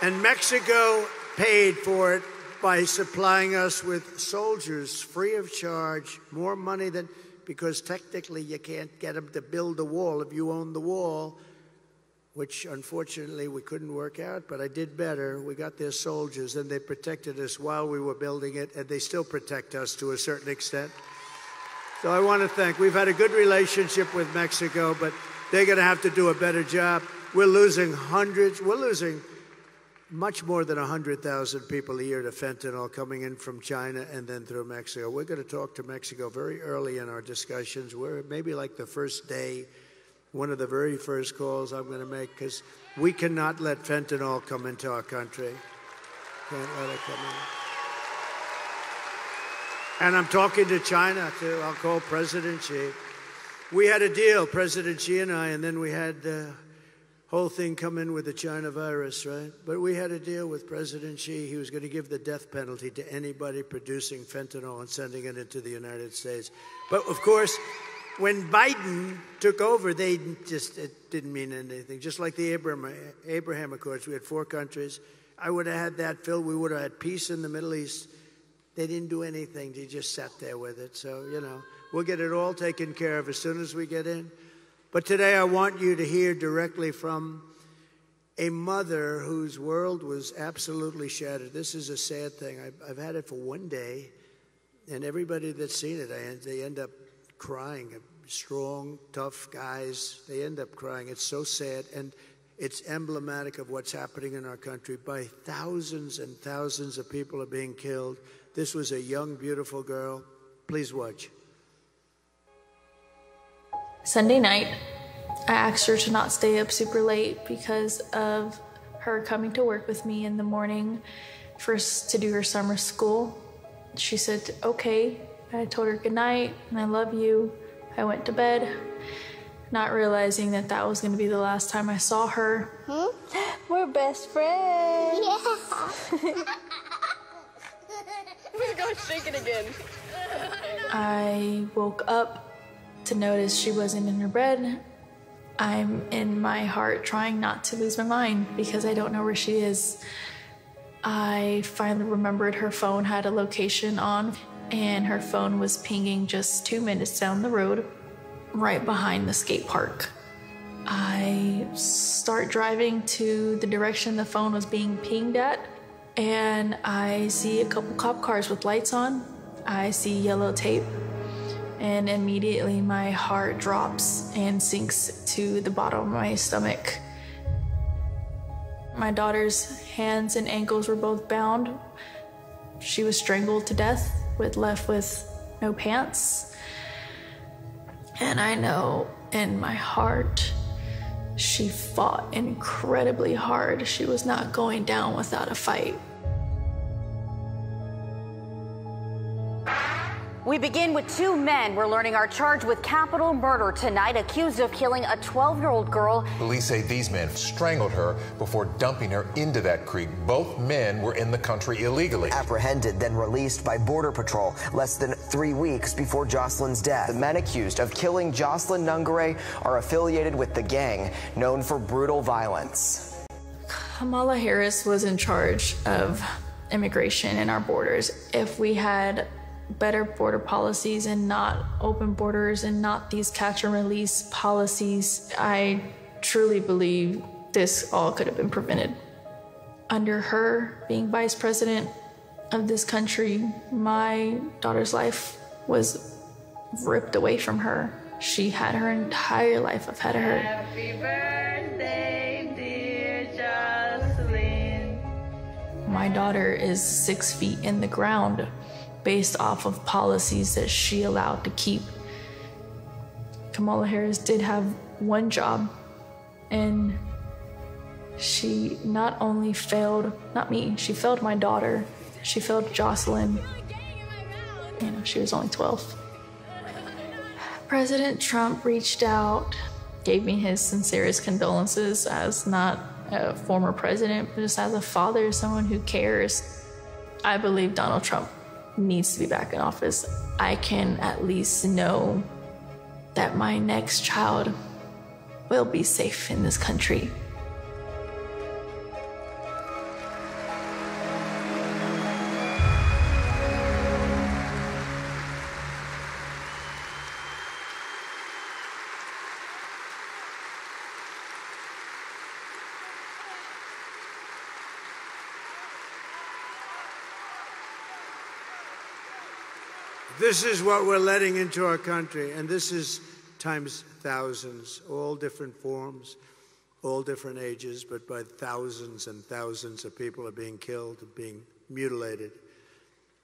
And Mexico paid for it by supplying us with soldiers free of charge, more money than, because technically you can't get them to build the wall if you own the wall, which unfortunately we couldn't work out, but I did better. We got their soldiers and they protected us while we were building it, and they still protect us to a certain extent. So I want to thank, we've had a good relationship with Mexico, but they're going to have to do a better job. We're losing much more than 100,000 people a year to fentanyl coming in from China and then through Mexico. We're going to talk to Mexico very early in our discussions. We're maybe like the first day, one of the very first calls I'm going to make, because we cannot let fentanyl come into our country. Can't let it come in. And I'm talking to China, too. I'll call President Xi. We had a deal, President Xi and I, and then we had whole thing come in with the China virus, right? But we had a deal with President Xi. He was going to give the death penalty to anybody producing fentanyl and sending it into the United States. But of course, when Biden took over, it didn't mean anything. Just like the Abraham Accords, we had 4 countries. I would have had that filled. We would have had peace in the Middle East. They didn't do anything. They just sat there with it. So, you know, we'll get it all taken care of as soon as we get in. But today I want you to hear directly from a mother whose world was absolutely shattered. This is a sad thing. I've had it for one day, and everybody that's seen it, they end up crying. Strong, tough guys, they end up crying. It's so sad. And It's emblematic of what's happening in our country. By thousands and thousands of people are being killed. This was a young, beautiful girl. Please watch. Sunday night, I asked her to not stay up super late because of her coming to work with me in the morning first to do her summer school. She said, okay. I told her good night and I love you. I went to bed, not realizing that that was going to be the last time I saw her. We're best friends. Yeah. We're going to shake it again. I woke up to notice she wasn't in her bed. I'm in my heart trying not to lose my mind because I don't know where she is. I finally remembered her phone had a location on, and her phone was pinging just 2 minutes down the road, right behind the skate park. I start driving to the direction the phone was being pinged at, and I see a couple cop cars with lights on. I see yellow tape, and immediately my heart drops and sinks to the bottom of my stomach. My daughter's hands and ankles were both bound. She was strangled to death, left with no pants. And I know in my heart, she fought incredibly hard. She was not going down without a fight. We begin with two men we're learning are charged with capital murder tonight, accused of killing a 12-year-old girl. Police say these men strangled her before dumping her into that creek. Both men were in the country illegally. Apprehended, then released by Border Patrol less than 3 weeks before Jocelyn's death. The men accused of killing Jocelyn Nungare are affiliated with the gang known for brutal violence. Kamala Harris was in charge of immigration in our borders. If we had better border policies and not open borders and not these catch and release policies, I truly believe this all could have been prevented. Under her being vice president of this country, my daughter's life was ripped away from her. She had her entire life ahead of her. Happy birthday, dear Jocelyn. My daughter is 6 feet in the ground based off of policies that she allowed to keep. Kamala Harris did have one job, and she not only failed, not me, she failed my daughter, she failed Jocelyn. You know, she was only 12. President Trump reached out, gave me his sincerest condolences as not a former president, but just as a father, someone who cares. I believe Donald Trump needs to be back in office. I can at least know that my next child will be safe in this country. This is what we're letting into our country, and this is times thousands, all different forms, all different ages, but by thousands and thousands of people are being killed, being mutilated.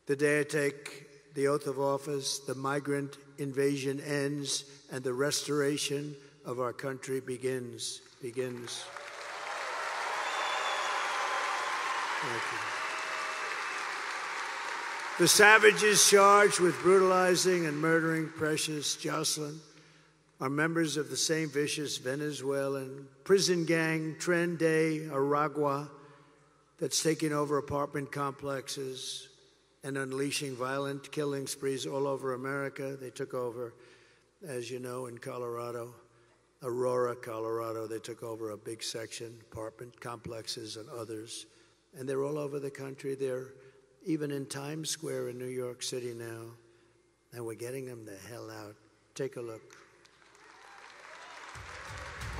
The day I take the oath of office, the migrant invasion ends, and the restoration of our country begins. Thank you. The savages charged with brutalizing and murdering precious Jocelyn are members of the same vicious Venezuelan prison gang, Tren de Aragua, that's taking over apartment complexes and unleashing violent killing sprees all over America. They took over, as you know, in Colorado, Aurora, Colorado. They took over a big section, apartment complexes and others. And they're all over the country. They're even in Times Square in New York City now, and we're getting them the hell out. Take a look.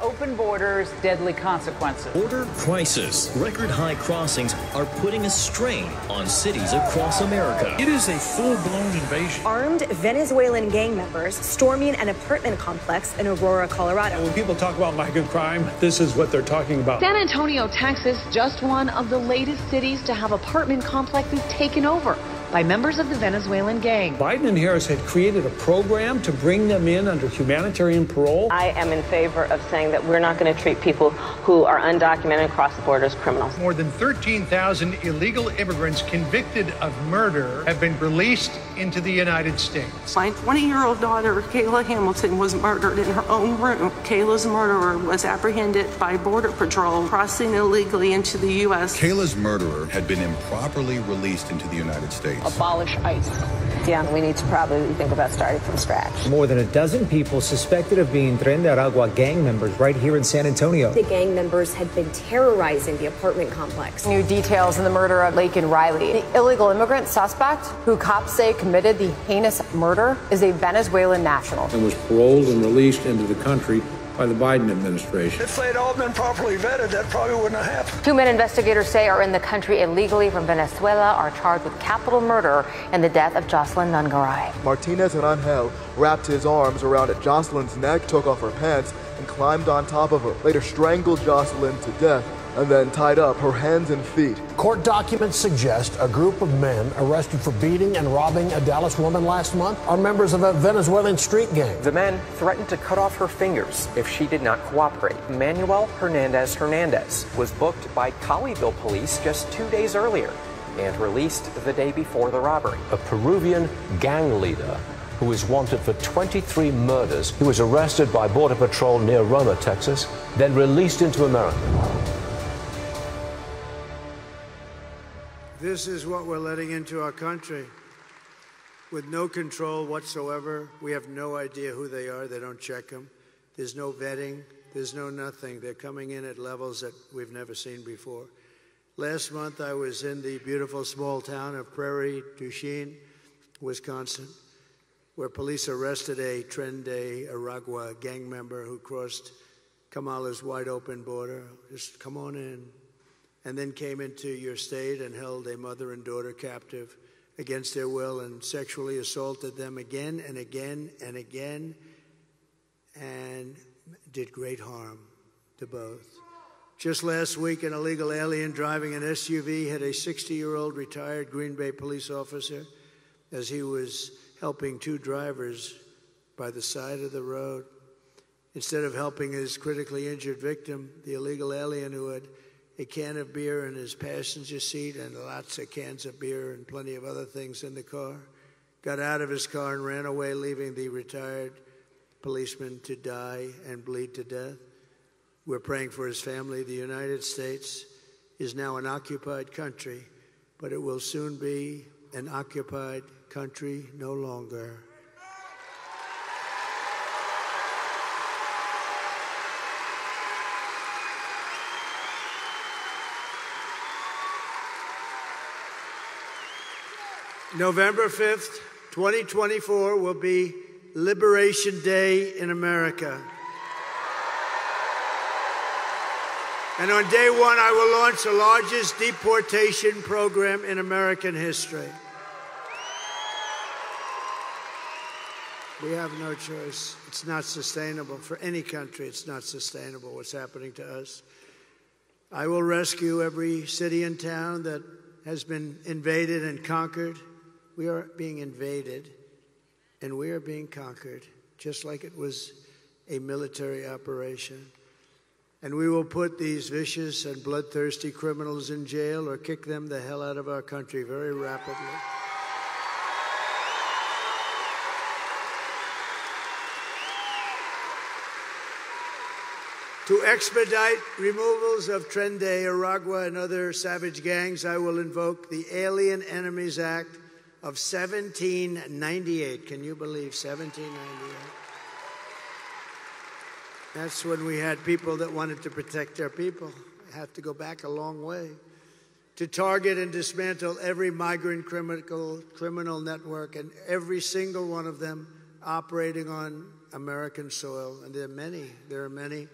Open borders, deadly consequences. Border crisis. Record high crossings are putting a strain on cities across America. It is a full-blown invasion. Armed Venezuelan gang members storming an apartment complex in Aurora, Colorado. When people talk about migrant crime, this is what they're talking about. San Antonio, Texas, just one of the latest cities to have apartment complexes taken over by members of the Venezuelan gang. Biden and Harris had created a program to bring them in under humanitarian parole. I am in favor of saying that we're not going to treat people who are undocumented across the border as criminals. More than 13,000 illegal immigrants convicted of murder have been released into the United States. My 20-year-old daughter, Kayla Hamilton, was murdered in her own room. Kayla's murderer was apprehended by Border Patrol crossing illegally into the U.S. Kayla's murderer had been improperly released into the United States. Abolish ICE. Yeah, we need to probably think about starting from scratch. More than a dozen people suspected of being Tren de Aragua gang members right here in San Antonio. The gang members had been terrorizing the apartment complex. New details in the murder of Laken Riley. The illegal immigrant suspect, who cops say committed the heinous murder, is a Venezuelan national. And was paroled and released into the country by the Biden administration. If they'd all been properly vetted, that probably wouldn't have happened. 2 men investigators say are in the country illegally from Venezuela are charged with capital murder in the death of Jocelyn Nungaray. Martinez and Angel wrapped his arms around Jocelyn's neck, took off her pants, and climbed on top of her. Later strangled Jocelyn to death and then tied up her hands and feet. Court documents suggest a group of men arrested for beating and robbing a Dallas woman last month are members of a Venezuelan street gang. The men threatened to cut off her fingers if she did not cooperate. Manuel Hernandez was booked by Colleyville police just 2 days earlier and released the day before the robbery. A Peruvian gang leader who is wanted for 23 murders. He was arrested by Border Patrol near Roma, Texas, then released into America. This is what we're letting into our country with no control whatsoever. We have no idea who they are. They don't check them. There's no vetting. There's no nothing. They're coming in at levels that we've never seen before. Last month, I was in the beautiful small town of Prairie du Chien, Wisconsin, where police arrested a Tren de Aragua gang member who crossed Kamala's wide open border. Just come on in. And then came into your state and held a mother and daughter captive against their will and sexually assaulted them again and again and again and did great harm to both. Just last week, an illegal alien driving an SUV hit a 60-year-old retired Green Bay police officer as he was helping two drivers by the side of the road. Instead of helping his critically injured victim, the illegal alien, who had a can of beer in his passenger seat and lots of cans of beer and plenty of other things in the car, got out of his car and ran away, leaving the retired policeman to die and bleed to death. We're praying for his family. The United States is now an occupied country, but it will soon be an occupied country no longer. November 5th, 2024 will be Liberation Day in America. And on day one, I will launch the largest deportation program in American history. We have no choice. It's not sustainable for any country. It's not sustainable what's happening to us. I will rescue every city and town that has been invaded and conquered. We are being invaded, and we are being conquered, just like it was a military operation. And we will put these vicious and bloodthirsty criminals in jail or kick them the hell out of our country very rapidly. To expedite removals of Tren de Aragua and other savage gangs, I will invoke the Alien Enemies Act of 1798. Can you believe 1798? That's when we had people that wanted to protect their people. I have to go back a long way. To target and dismantle every migrant criminal network, and every single one of them operating on American soil. And there are many.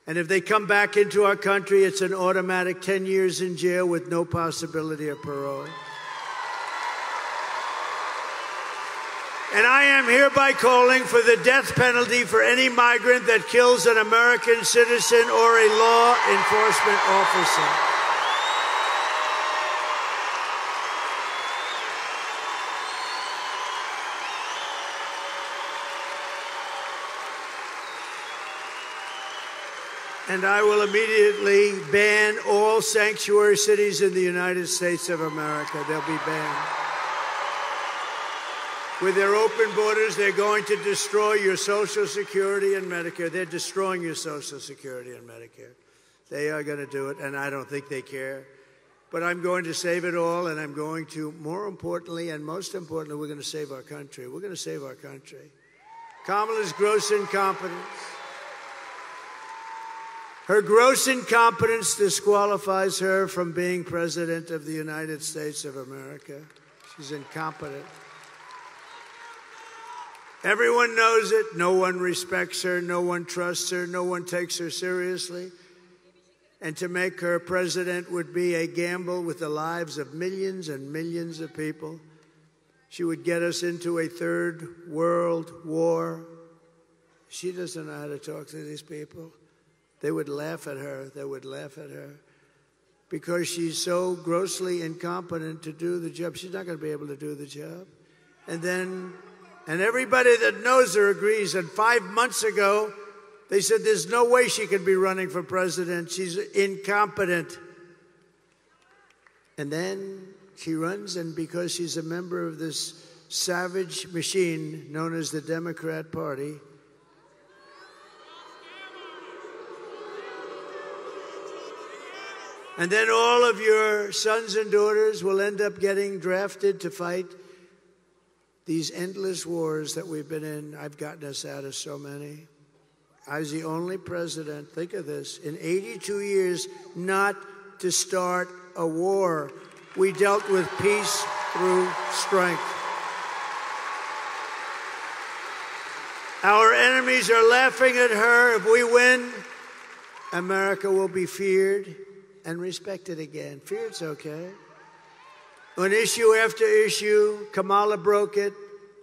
And if they come back into our country, it's an automatic 10 years in jail with no possibility of parole. And I am hereby calling for the death penalty for any migrant that kills an American citizen or a law enforcement officer. And I will immediately ban all sanctuary cities in the United States of America. They'll be banned. With their open borders, they're going to destroy your Social Security and Medicare. They're destroying your Social Security and Medicare. They are going to do it, and I don't think they care. But I'm going to save it all, and I'm going to, more importantly and most importantly, we're going to save our country. We're going to save our country. Kamala's gross incompetence. Her gross incompetence disqualifies her from being President of the United States of America. She's incompetent. Everyone knows it. No one respects her. No one trusts her. No one takes her seriously. And to make her president would be a gamble with the lives of millions and millions of people. She would get us into a third world war. She doesn't know how to talk to these people. They would laugh at her. They would laugh at her because she's so grossly incompetent to do the job. She's not going to be able to do the job. And everybody that knows her agrees. And 5 months ago, they said there's no way she could be running for president. She's incompetent. And then she runs, and because she's a member of this savage machine known as the Democrat Party, and then all of your sons and daughters will end up getting drafted to fight these endless wars that we've been in. I've gotten us out of so many. I was the only president, think of this, in 82 years not to start a war. We dealt with peace through strength. Our enemies are laughing at her. If we win, America will be feared and respected again. Feared's okay. On issue after issue, Kamala broke it,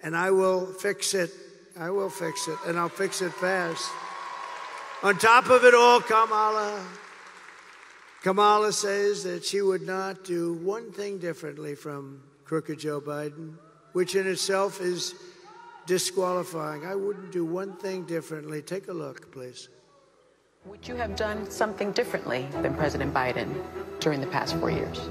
and I will fix it. I will fix it, and I'll fix it fast. On top of it all, Kamala says that she would not do one thing differently from crooked Joe Biden, which in itself is disqualifying. I wouldn't do one thing differently. Take a look, please. Would you have done something differently than President Biden during the past 4 years?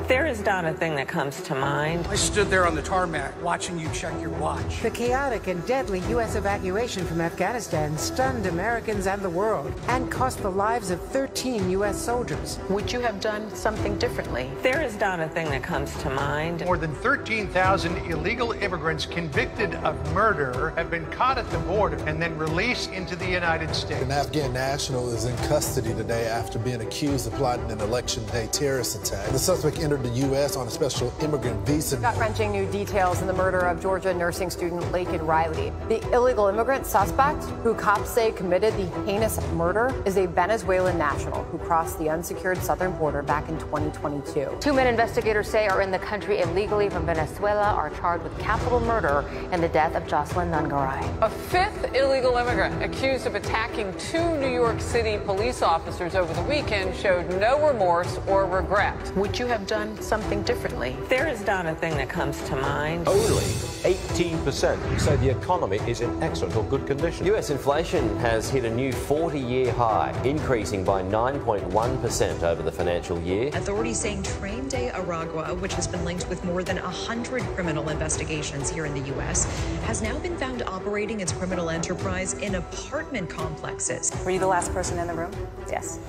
There is not a thing that comes to mind. I stood there on the tarmac watching you check your watch. The chaotic and deadly U.S. evacuation from Afghanistan stunned Americans and the world and cost the lives of 13 U.S. soldiers. Would you have done something differently? There is not a thing that comes to mind. More than 13,000 illegal immigrants convicted of murder have been caught at the border and then released into the United States. An Afghan national is in custody today after being accused of plotting an election day terrorist attack. The suspect entered the U.S. on a special immigrant visa. Gut-wrenching new details in the murder of Georgia nursing student Laken Riley. The illegal immigrant suspect, who cops say committed the heinous murder, is a Venezuelan national who crossed the unsecured southern border back in 2022. 2 men investigators say are in the country illegally from Venezuela are charged with capital murder in the death of Jocelyn Nungaray. A 5th illegal immigrant accused of attacking 2 New York City police officers over the weekend showed no remorse or regret. Would you have done something differently? There is not a thing that comes to mind. Only 18% say the economy is in excellent or good condition. US inflation has hit a new 40-year high, increasing by 9.1% over the financial year. Authorities saying Train de Aragua, which has been linked with more than 100 criminal investigations here in the U.S., has now been found operating its criminal enterprise in apartment complexes. Were you the last person in the room? Yes.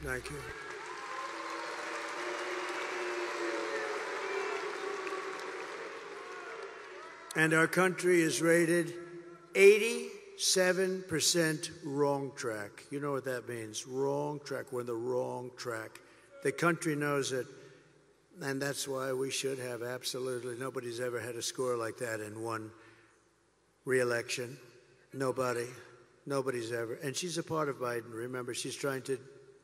Thank you. And our country is rated 87% wrong track. You know what that means? Wrong track. We're on the wrong track. The country knows it. And that's why we should have absolutely, nobody's ever had a score like that in one re-election. Nobody's ever. And she's a part of Biden. Remember, she's trying to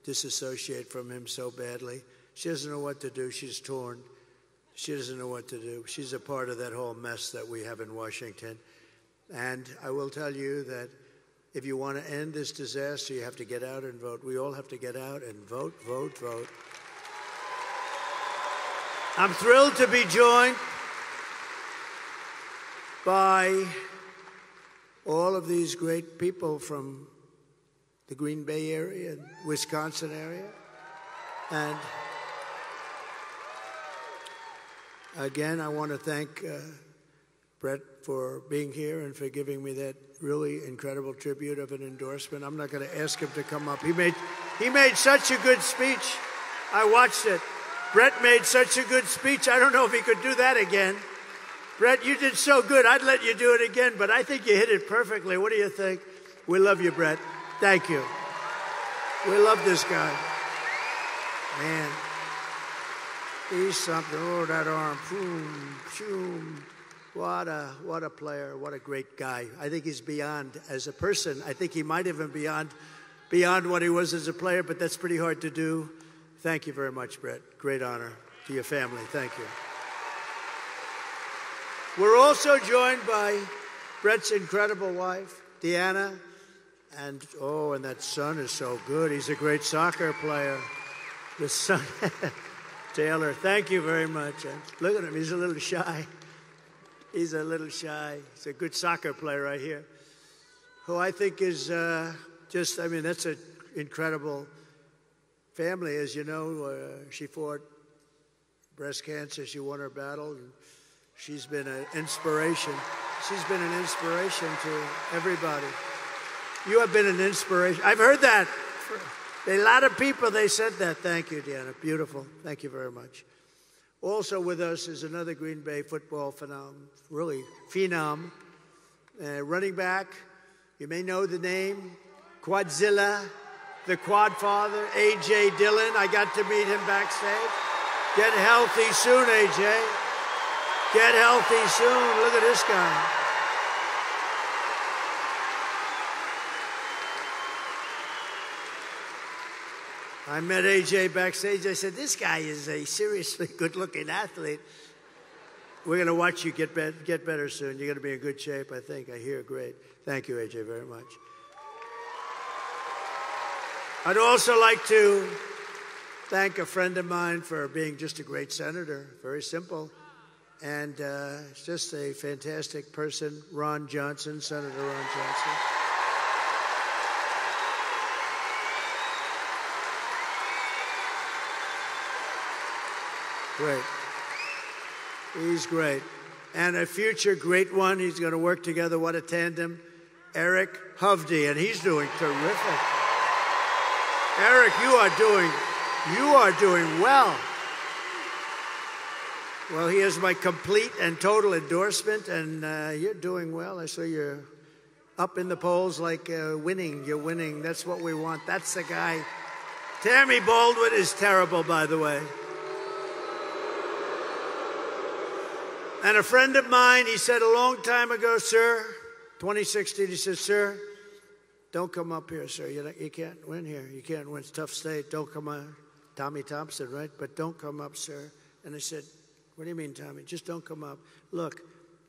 disassociate from him so badly. She doesn't know what to do. She's torn. She doesn't know what to do. She's a part of that whole mess that we have in Washington. And I will tell you that if you want to end this disaster, you have to get out and vote. We all have to get out and vote, vote, vote. I'm thrilled to be joined by all of these great people from the Green Bay area and Wisconsin area. And again, I want to thank Brett for being here and for giving me that really incredible tribute of an endorsement. I'm not going to ask him to come up. He made such a good speech. I watched it. Brett made such a good speech. I don't know if he could do that again. Brett, you did so good. I'd let you do it again, but I think you hit it perfectly. What do you think? We love you, Brett. Thank you. We love this guy. Man, he's something. Oh, that arm. Boom, boom. What a player. What a great guy. I think he's beyond as a person. I think he might even beyond what he was as a player, but that's pretty hard to do. Thank you very much, Brett. Great honor to your family. Thank you. We're also joined by Brett's incredible wife, Deanna, and that son is so good. He's a great soccer player. The son, Taylor, thank you very much. And look at him, he's a little shy. He's a little shy. He's a good soccer player right here, who I think is that's an incredible family. As you know, she fought breast cancer. She won her battle, and she's been an inspiration. She's been an inspiration to everybody. You have been an inspiration. I've heard that. A lot of people, they said that. Thank you, Deanna. Beautiful. Thank you very much. Also with us is another Green Bay football phenom, running back. You may know the name, Quadzilla, the Quad Father, A.J. Dillon. I got to meet him backstage. Get healthy soon, A.J. Get healthy soon. Look at this guy. I met A.J. backstage. I said, this guy is a seriously good-looking athlete. We're going to watch you get better soon. You're going to be in good shape, I think. I hear great. Thank you, A.J., very much. I'd also like to thank a friend of mine for being just a great senator. Very simple. And just a fantastic person, Ron Johnson, Senator Ron Johnson. Great. He's great. And a future great one. He's going to work together. What a tandem. Eric Hovde, and he's doing terrific. Eric, you are doing well. Well, he has my complete and total endorsement, and you're doing well. I saw you're up in the polls like winning. You're winning. That's what we want. That's the guy. Tammy Baldwin is terrible, by the way. And a friend of mine, he said a long time ago, sir, 2016, he said, sir, don't come up here, sir. You can't win here. You can't win. It's a tough state. Don't come on. Tommy Thompson, right? But don't come up, sir. And I said, what do you mean, Tommy? Just don't come up. Look,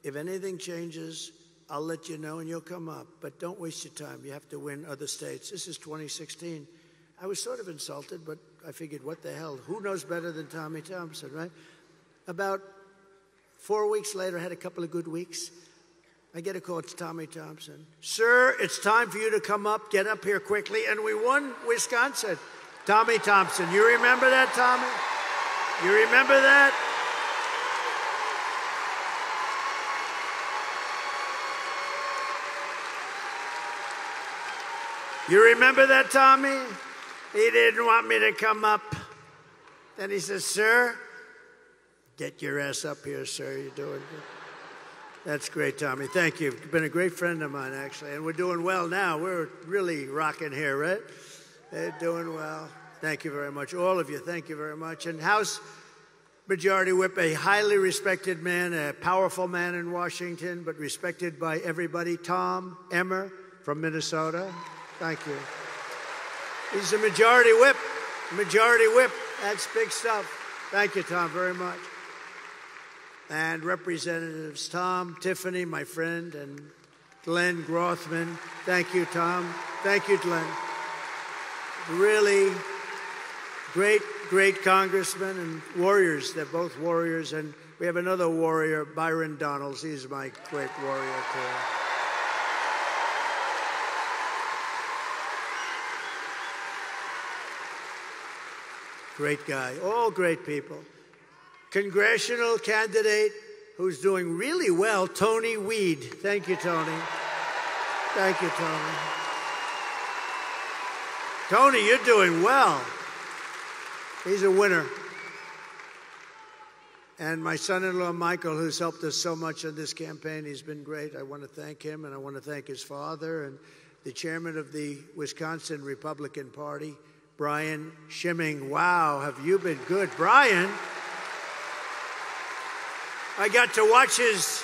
if anything changes, I'll let you know and you'll come up. But don't waste your time. You have to win other states. This is 2016. I was sort of insulted, but I figured, what the hell? Who knows better than Tommy Thompson, right? About 4 weeks later, I had a couple of good weeks. I get a call, it's Tommy Thompson. Sir, it's time for you to come up, get up here quickly. And we won Wisconsin. Tommy Thompson. You remember that, Tommy? You remember that? You remember that, Tommy? He didn't want me to come up. Then he says, sir, get your ass up here, sir. You're doing good. That's great, Tommy. Thank you. You've been a great friend of mine, actually. And we're doing well now. We're really rocking here, right? They're doing well. Thank you very much. All of you, thank you very much. And House Majority Whip, a highly respected man, a powerful man in Washington, but respected by everybody, Tom Emmer from Minnesota. Thank you. He's a Majority Whip. Majority Whip. That's big stuff. Thank you, Tom, very much. And Representatives Tom, Tiffany, my friend, and Glenn Grothman. Thank you, Tom. Thank you, Glenn. Really great congressmen and warriors. They're both warriors. And we have another warrior, Byron Donalds. He's my great warrior, too. Great guy. All great people. Congressional candidate who's doing really well, Tony Weed. Thank you, Tony. Thank you, Tony. Tony, you're doing well. He's a winner. And my son-in-law, Michael, who's helped us so much in this campaign, he's been great. I want to thank him, and I want to thank his father and the chairman of the Wisconsin Republican Party, Brian Schimming. Wow, have you been good. Brian, I got to watch his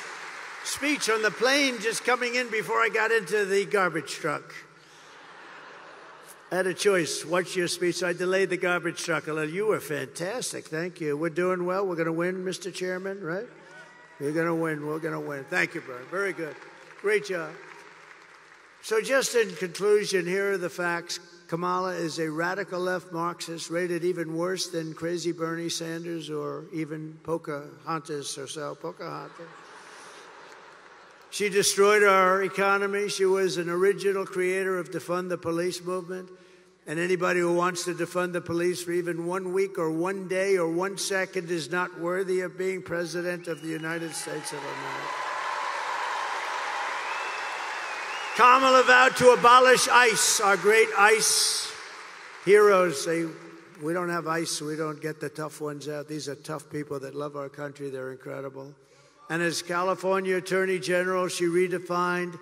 speech on the plane just coming in before I got into the garbage truck. I had a choice. Watch your speech. So I delayed the garbage truck a little. You were fantastic. Thank you. We're doing well. We're going to win, Mr. Chairman, right? We're going to win. We're going to win. Thank you, Brian. Very good. Great job. So just in conclusion, here are the facts. Kamala is a radical left Marxist, rated even worse than crazy Bernie Sanders or even Pocahontas herself. Pocahontas. She destroyed our economy. She was an original creator of defund the police movement. And anybody who wants to defund the police for even 1 week or 1 day or 1 second is not worthy of being president of the United States of America. Kamala vowed to abolish ICE, our great ICE heroes. We don't have ICE, so we don't get the tough ones out. These are tough people that love our country. They're incredible. And as California Attorney General, she redefined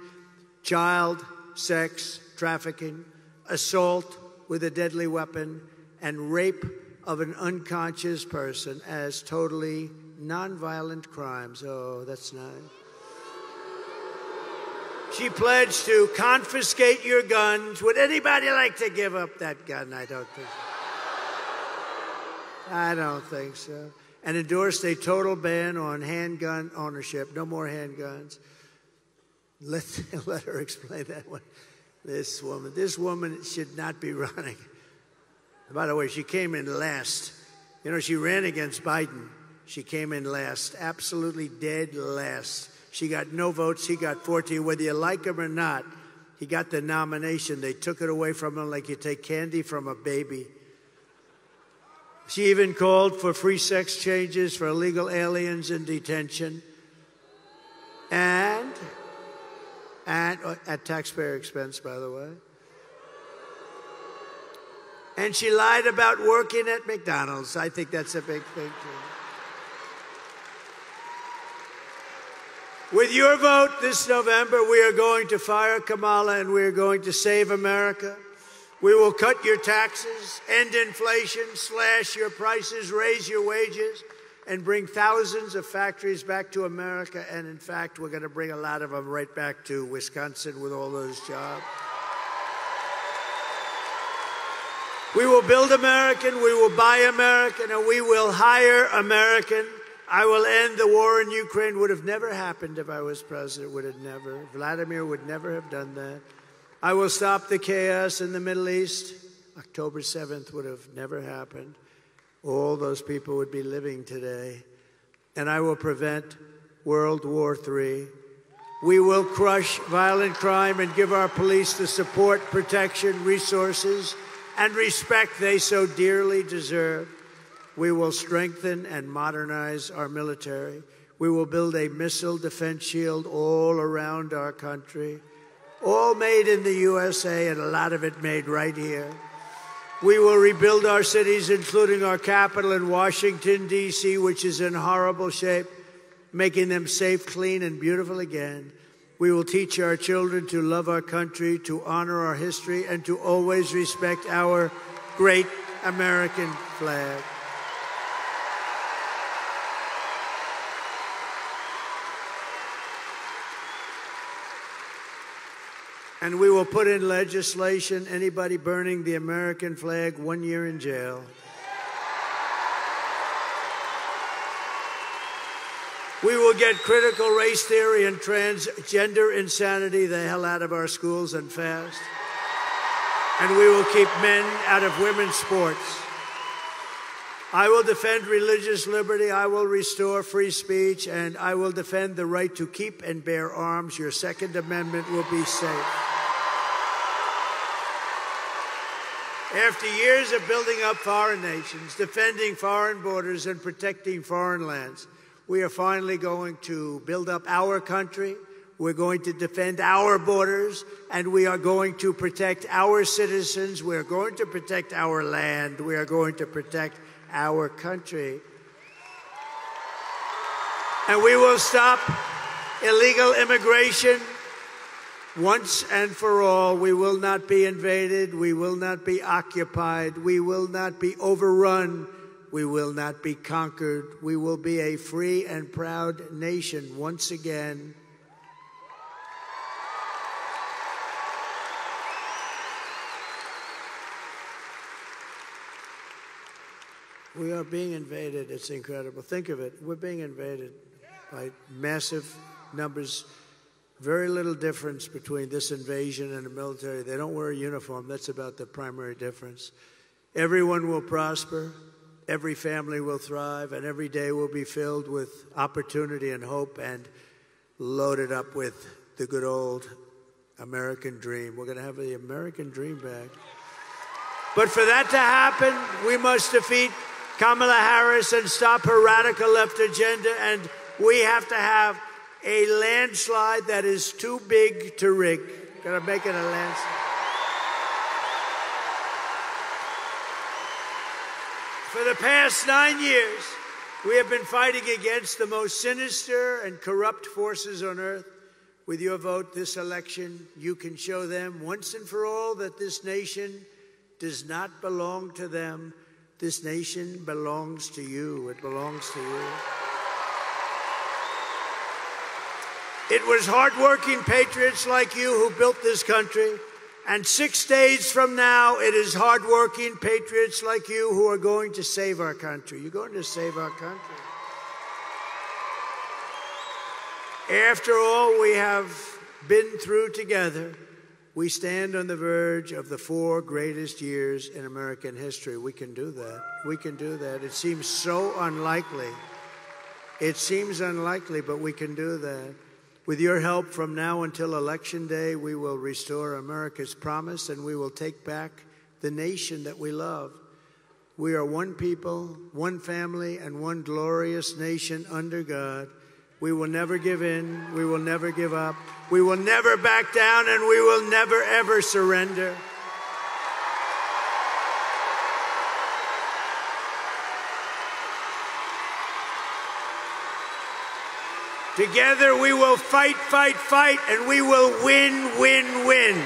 child sex trafficking, assault with a deadly weapon, and rape of an unconscious person as totally nonviolent crimes. Oh, that's nice. She pledged to confiscate your guns. Would anybody like to give up that gun? I don't think so. I don't think so. And endorsed a total ban on handgun ownership. No more handguns. Let her explain that one. This woman should not be running. By the way, she came in last. You know, she ran against Biden. She came in last, absolutely dead last. She got no votes. He got 14. Whether you like him or not, he got the nomination. They took it away from him like you take candy from a baby. She even called for free sex changes for illegal aliens in detention. And at taxpayer expense, by the way. And she lied about working at McDonald's. I think that's a big thing, too. With your vote this November, we are going to fire Kamala and we are going to save America. We will cut your taxes, end inflation, slash your prices, raise your wages, and bring thousands of factories back to America. And in fact, we're going to bring a lot of them right back to Wisconsin with all those jobs. We will build American, we will buy American, and we will hire American. I will end the war in Ukraine. Would have never happened if I was president. Would have never. Vladimir would never have done that. I will stop the chaos in the Middle East. October 7th would have never happened. All those people would be living today. And I will prevent World War III. We will crush violent crime and give our police the support, protection, resources, and respect they so dearly deserve. We will strengthen and modernize our military. We will build a missile defense shield all around our country, all made in the USA, and a lot of it made right here. We will rebuild our cities, including our capital in Washington, D.C., which is in horrible shape, making them safe, clean, and beautiful again. We will teach our children to love our country, to honor our history, and to always respect our great American flag. And we will put in legislation, anybody burning the American flag, 1 year in jail. We will get critical race theory and transgender insanity the hell out of our schools and fast. And we will keep men out of women's sports. I will defend religious liberty. I will restore free speech. And I will defend the right to keep and bear arms. Your Second Amendment will be safe. After years of building up foreign nations, defending foreign borders, and protecting foreign lands, we are finally going to build up our country. We're going to defend our borders, and we are going to protect our citizens. We are going to protect our land. We are going to protect our country. And we will stop illegal immigration once and for all. We will not be invaded. We will not be occupied. We will not be overrun. We will not be conquered. We will be a free and proud nation once again. We are being invaded. It's incredible. Think of it. We're being invaded by massive numbers. Very little difference between this invasion and the military. They don't wear a uniform. That's about the primary difference. Everyone will prosper. Every family will thrive, and every day will be filled with opportunity and hope and loaded up with the good old American dream. We're going to have the American dream back. But for that to happen, we must defeat Kamala Harris and stop her radical left agenda, and we have to have a landslide that is too big to rig. Got to make it a landslide. For the past 9 years, we have been fighting against the most sinister and corrupt forces on earth. With your vote this election, you can show them once and for all that this nation does not belong to them. This nation belongs to you. It belongs to you. It was hardworking patriots like you who built this country. And 6 days from now, it is hardworking patriots like you who are going to save our country. You're going to save our country. After all we have been through together, we stand on the verge of the 4 greatest years in American history. We can do that. We can do that. It seems so unlikely. It seems unlikely, but we can do that. With your help, from now until Election Day, we will restore America's promise, and we will take back the nation that we love. We are one people, one family, and one glorious nation under God. We will never give in. We will never give up. We will never back down, and we will never, ever surrender. Together we will fight, fight, fight, and we will win, win, win.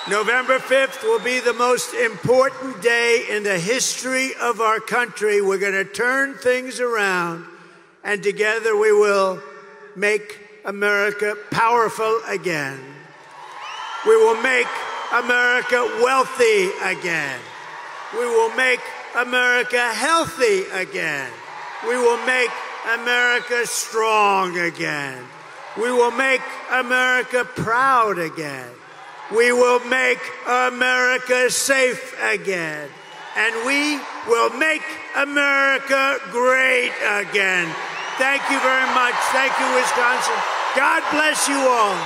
November 5th will be the most important day in the history of our country. We're going to turn things around, and together we will make America powerful again. We will make America wealthy again. We will make America healthy again. We will make America strong again. We will make America proud again. We will make America safe again. And we will make America great again. Thank you very much. Thank you, Wisconsin. God bless you all.